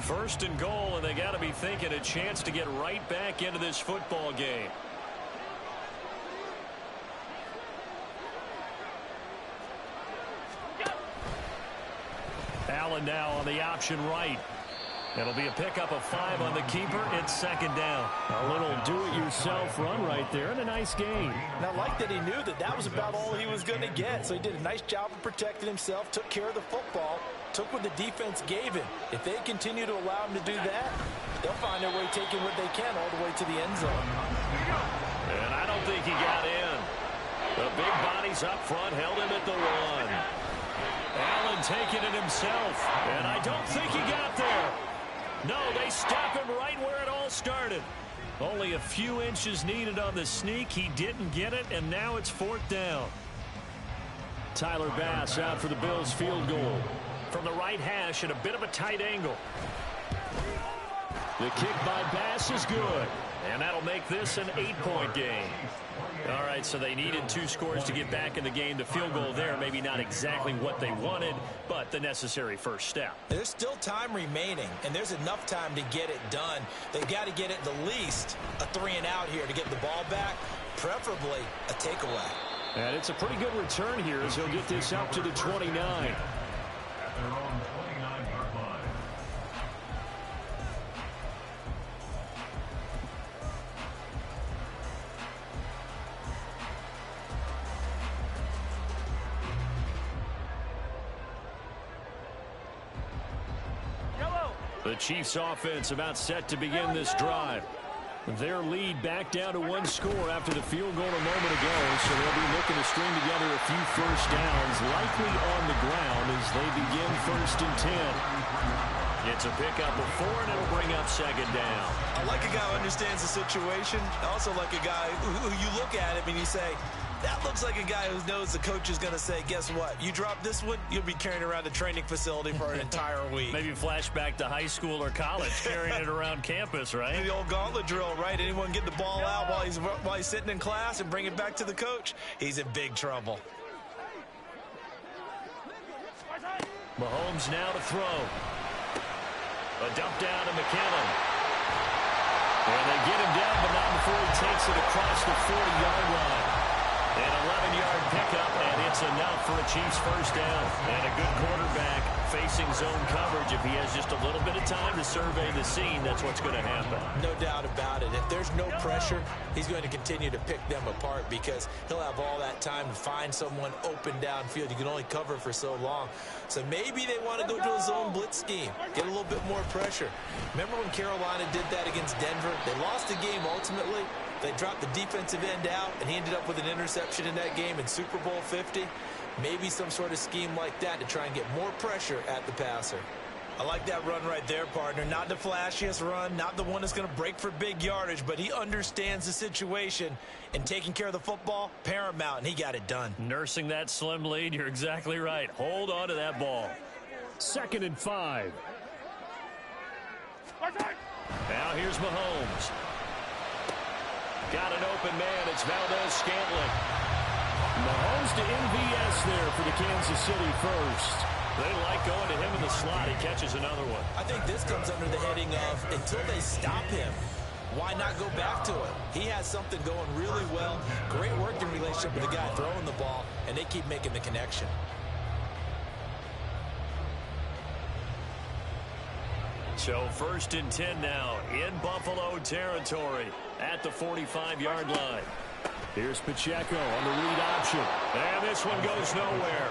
1st and goal, and they got to be thinking a chance to get right back into this football game. Allen now on the option right. It'll be a pickup of 5 on the keeper. It's second down. A little do-it-yourself run right there and a nice gain. And I like that he knew that that was about all he was going to get. So he did a nice job of protecting himself, took care of the football, took what the defense gave him. If they continue to allow him to do that, they'll find their way taking what they can all the way to the end zone. And I don't think he got in. The big bodies up front held him at the 1. Allen taking it himself. And I don't think he got there. No, they stop him right where it all started. Only a few inches needed on the sneak. He didn't get it, and now it's 4th down. Tyler Bass out for the Bills field goal. From the right hash at a bit of a tight angle. The kick by Bass is good. And that'll make this an 8-point game. All right, so they needed 2 scores to get back in the game. The field goal there, maybe not exactly what they wanted, but the necessary first step. There's still time remaining, and there's enough time to get it done. They've got to get at the least a 3-and-out here to get the ball back, preferably a takeaway. And it's a pretty good return here as he'll get this out to the 29. At their own 29-yard line. The Chiefs offense about set to begin this drive. Their lead back down to 1 score after the field goal a moment ago, so they'll be looking to string together a few first downs, likely on the ground as they begin 1st and 10. It's a pickup of 4, and it'll bring up second down. I like a guy who understands the situation. I also like a guy who you look at him and you say, that looks like a guy who knows the coach is going to say, guess what? You drop this one, you'll be carrying around a training facility for an entire week. Maybe flashback to high school or college, carrying it around campus, right? The old gauntlet drill, right? Anyone get the ball out while he's sitting in class and bring it back to the coach? He's in big trouble. Mahomes now to throw. A dump down to McKinnon. And they get him down, but not before he takes it across the 40-yard line. An 11-yard pickup, and it's enough for a Chiefs first down. And a good quarterback facing zone coverage. If he has just a little bit of time to survey the scene, that's what's going to happen. No doubt about it. If there's no pressure, he's going to continue to pick them apart because he'll have all that time to find someone open downfield. You can only cover for so long. So maybe they want to go to a zone blitz scheme, get a little bit more pressure. Remember when Carolina did that against Denver? They lost the game ultimately. They dropped the defensive end out, and he ended up with an interception in that game in Super Bowl 50. Maybe some sort of scheme like that to try and get more pressure at the passer. I like that run right there, partner. Not the flashiest run, not the one that's going to break for big yardage, but he understands the situation, and taking care of the football, paramount, and he got it done. Nursing that slim lead, you're exactly right. Hold on to that ball. 2nd and 5. Now here's Mahomes. Got an open man. It's Valdez-Scantling. Mahomes to MVS there for the Kansas City first. They like going to him in the slot. He catches another one. I think this comes under the heading of until they stop him, why not go back to it? He has something going really well. Great working relationship with the guy throwing the ball, and they keep making the connection. So 1st and 10 now in Buffalo territory at the 45-yard line. Here's Pacheco on the read option. And this one goes nowhere.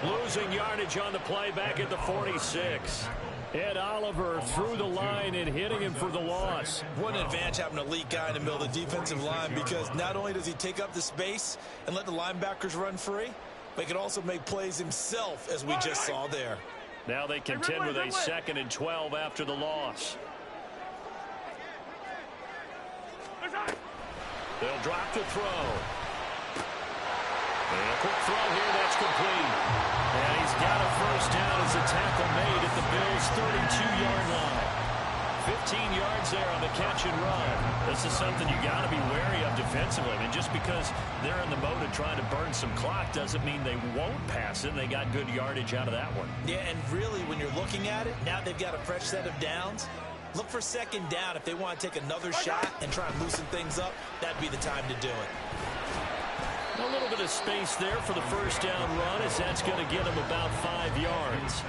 Losing yardage on the play back at the 46. Ed Oliver through the line and hitting him for the loss. What an advantage having an elite guy in the middle of the defensive line, because not only does he take up the space and let the linebackers run free, but he can also make plays himself, as we just saw there. Now they contend with a 2nd and 12 after the loss. They'll drop the throw. And a quick throw here, that's complete. And he's got a first down as a tackle made at the Bills' 32-yard line. 15 yards there on the catch and run. This is something you got to be wary of defensively. I mean, just because they're in the mode of trying to burn some clock doesn't mean they won't pass it. They got good yardage out of that one. Yeah, and really, when you're looking at it, now they've got a fresh set of downs. Look for 2nd down. If they want to take another shot and try and loosen things up, that'd be the time to do it. A little bit of space there for the first down run, as that's going to get him about 5 yards.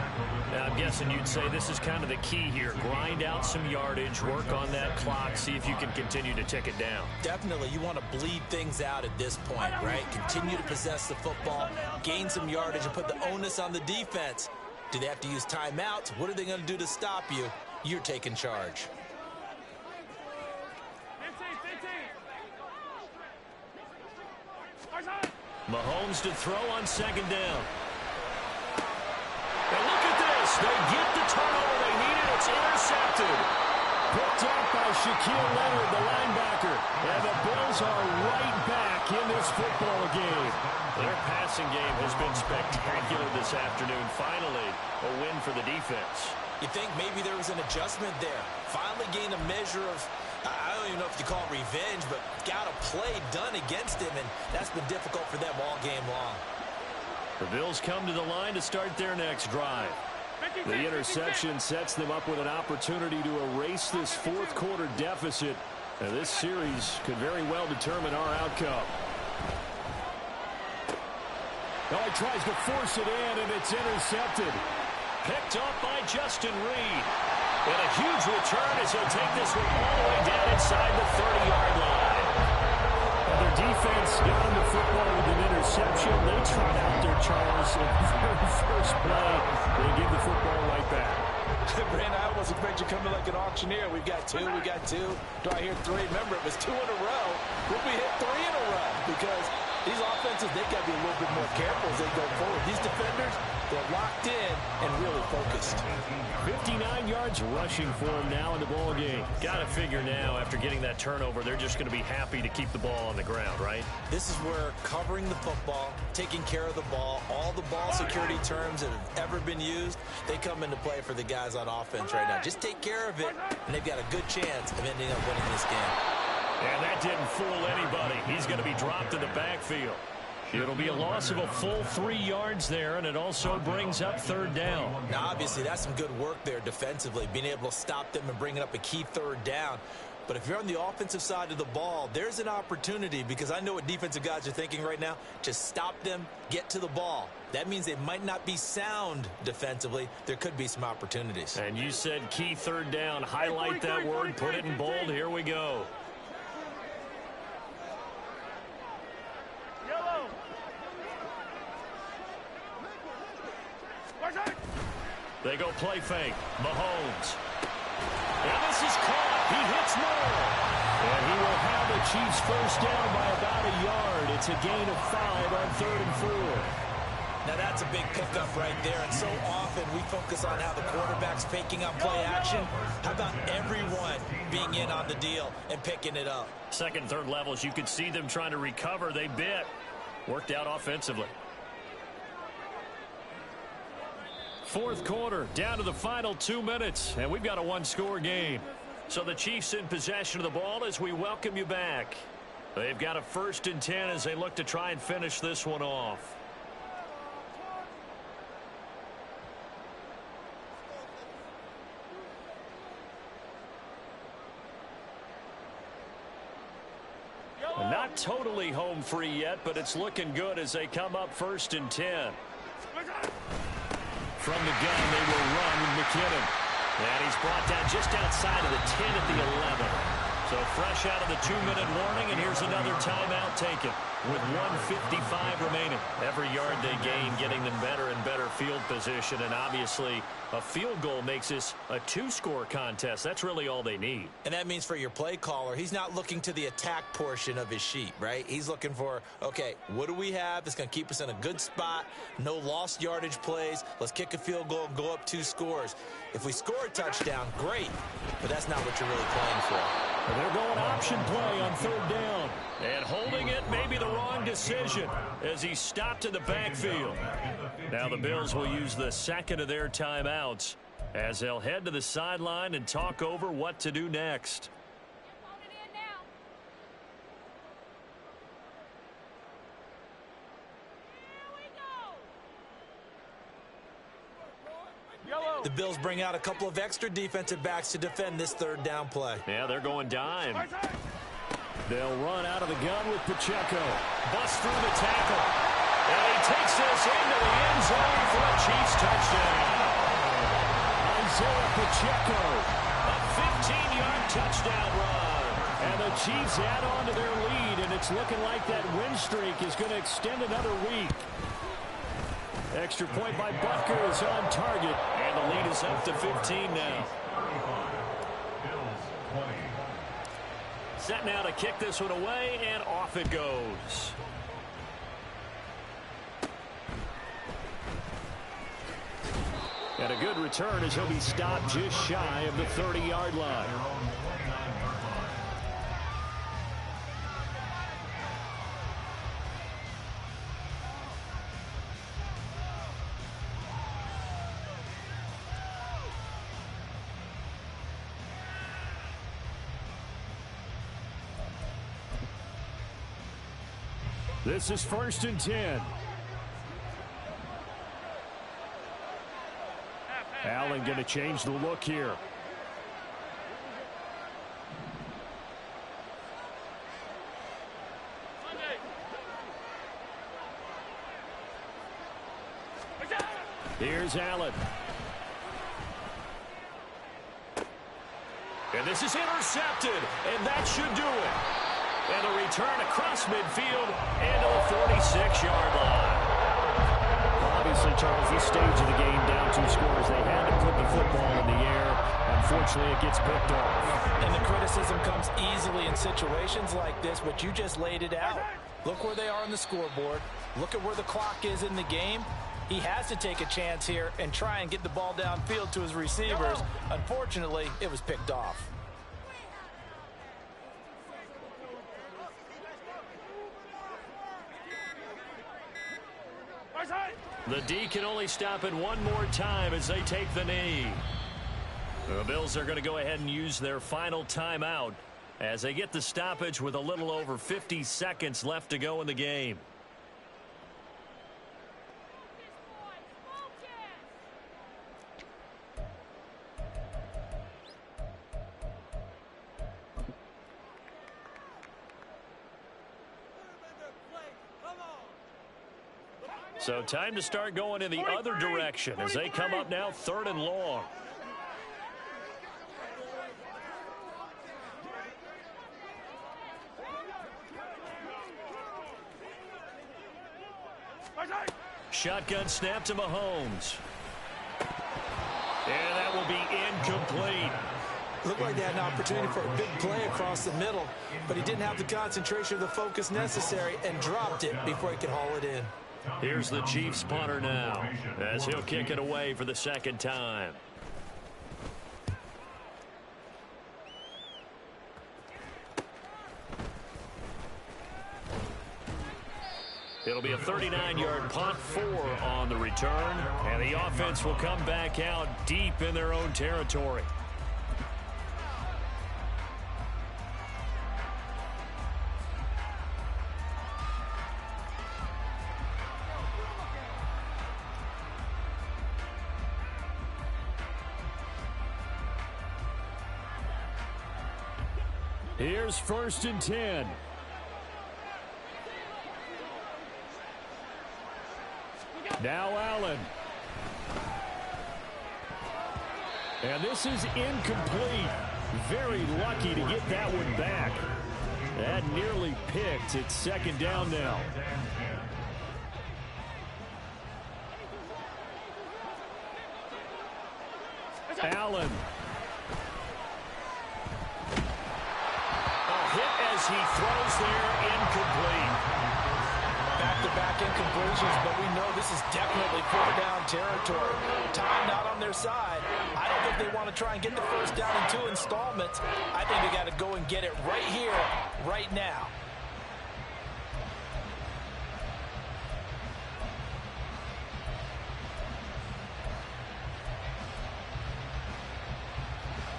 Now, I'm guessing you'd say this is kind of the key here. Grind out some yardage, work on that clock, see if you can continue to tick it down. Definitely, you want to bleed things out at this point, right? Continue to possess the football, gain some yardage, and put the onus on the defense. Do they have to use timeouts? What are they going to do to stop you? You're taking charge. Mahomes to throw on second down. And look at this. They get the turnover they needed. It's intercepted. Picked up by Shaquille Leonard, the linebacker. And the Bills are right back in this football game. Their passing game has been spectacular this afternoon. Finally, a win for the defense. You think maybe there was an adjustment there. Finally gained a measure of, I don't even know if you call it revenge, but got a play done against him, and that's been difficult for them all game long. The Bills come to the line to start their next drive. The interception sets them up with an opportunity to erase this fourth quarter deficit. And this series could very well determine our outcome. Oh, he tries to force it in, and it's intercepted. Picked up by Justin Reed. And a huge return as he'll take this one all the way down inside the 30-yard line. And their defense got on the football with an interception. They trot out their Charles in the very first play. They give the football right back. Brandon, I almost expect you coming like an auctioneer. We've got two. Do I hear three? Remember, it was 2 in a row. Would we hit 3 in a row? Because these offenses, they got to be a little bit more careful as they go forward. These defenders, they're locked in and really focused. 59 yards rushing for him now in the ball game. Got to figure now, after getting that turnover, they're just going to be happy to keep the ball on the ground, right? This is where covering the football, taking care of the ball, all the ball security terms that have ever been used, they come into play for the guys on offense right now. Just take care of it, and they've got a good chance of ending up winning this game. And that didn't fool anybody. He's going to be dropped in the backfield. It'll be a loss of a full 3 yards there, and it also brings up third down. Now, obviously, that's some good work there defensively, being able to stop them and bringing up a key third down. But if you're on the offensive side of the ball, there's an opportunity, because I know what defensive guys are thinking right now. Just stop them, get to the ball. That means they might not be sound defensively. There could be some opportunities. And you said key third down. Highlight that word, put it in bold. Here we go. They go play fake. Mahomes. And this is caught. He hits Moore. And he will have the Chiefs first down by about a yard. It's a gain of 5 on 3rd and 4. Now that's a big pickup right there. And so often we focus on how the quarterback's faking on play action. How about everyone being in on the deal and picking it up? Second, third levels, you could see them trying to recover. They bit. Worked out offensively. Fourth quarter, down to the final 2 minutes, and we've got a one-score game. So the Chiefs in possession of the ball as we welcome you back. They've got a 1st and 10 as they look to try and finish this one off. Not totally home free yet, but it's looking good as they come up 1st and 10. From the gun, they will run with McKinnon. And he's brought down just outside of the 10 at the 11. So fresh out of the 2-minute warning, and here's another timeout taken with 1:55 remaining. Every yard they gain, getting them better and better field position, and obviously a field goal makes this a 2-score contest. That's really all they need. And that means for your play caller, he's not looking to the attack portion of his sheet, right? He's looking for, okay, what do we have that's going to keep us in a good spot? No lost yardage plays. Let's kick a field goal and go up 2 scores. If we score a touchdown, great, but that's not what you're really playing for. And they're going option play on 3rd down. And holding it may be the wrong decision as he stopped in the backfield. Now the Bills will use the second of their timeouts as they'll head to the sideline and talk over what to do next. The Bills bring out a couple of extra defensive backs to defend this 3rd down play. Yeah, they're going dime. They'll run out of the gun with Pacheco. Busts through the tackle. And he takes this into the end zone for a Chiefs touchdown. Isaiah Pacheco, a 15-yard touchdown run. And the Chiefs add on to their lead, and it's looking like that win streak is going to extend another week. Extra point by Butker is on target, and the lead is up to 15 now. Set now to kick this one away, and off it goes. And a good return as he'll be stopped just shy of the 30-yard line. This is 1st and 10. Allen going to change the look here. Here's Allen. And this is intercepted, and that should do it. And a return across midfield into the 46-yard line. Obviously, Charles, this stage of the game, down 2 scores, they had to put the football in the air. Unfortunately, it gets picked off. And the criticism comes easily in situations like this, but you just laid it out. Look where they are on the scoreboard. Look at where the clock is in the game. He has to take a chance here and try and get the ball downfield to his receivers. Unfortunately, it was picked off. The D can only stop it one more time as they take the knee. The Bills are going to go ahead and use their final timeout as they get the stoppage with a little over 50 seconds left to go in the game. So time to start going in the other direction as they come up now 3rd and long. Shotgun snap to Mahomes. And that will be incomplete. Looked like they had an opportunity for a big play across the middle, but he didn't have the concentration or the focus necessary and dropped it before he could haul it in. Here's the Chiefs punter now as he'll kick it away for the 2nd time. It'll be a 39-yard punt, 4 on the return, and the offense will come back out deep in their own territory. Here's 1st and 10. Now Allen. And this is incomplete. Very lucky to get that one back. That nearly picked. It's 2nd down now. Allen. He throws there, incomplete. Back-to-back incompletions, but we know this is definitely 4th down territory. Time not on their side. I don't think they want to try and get the 1st down in 2 installments. I think they got to go and get it right here, right now.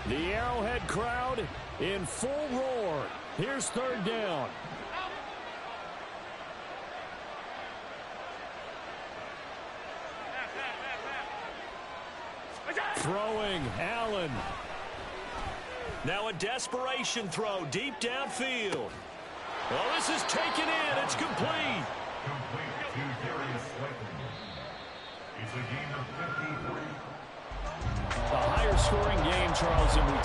The Arrowhead crowd in full roar. Here's 3rd down. Throwing, Allen. Now a desperation throw deep downfield. Well, this is taken in. It's complete. Complete to Darius Slayton. It's a game of 53. A higher scoring game, Charles, than we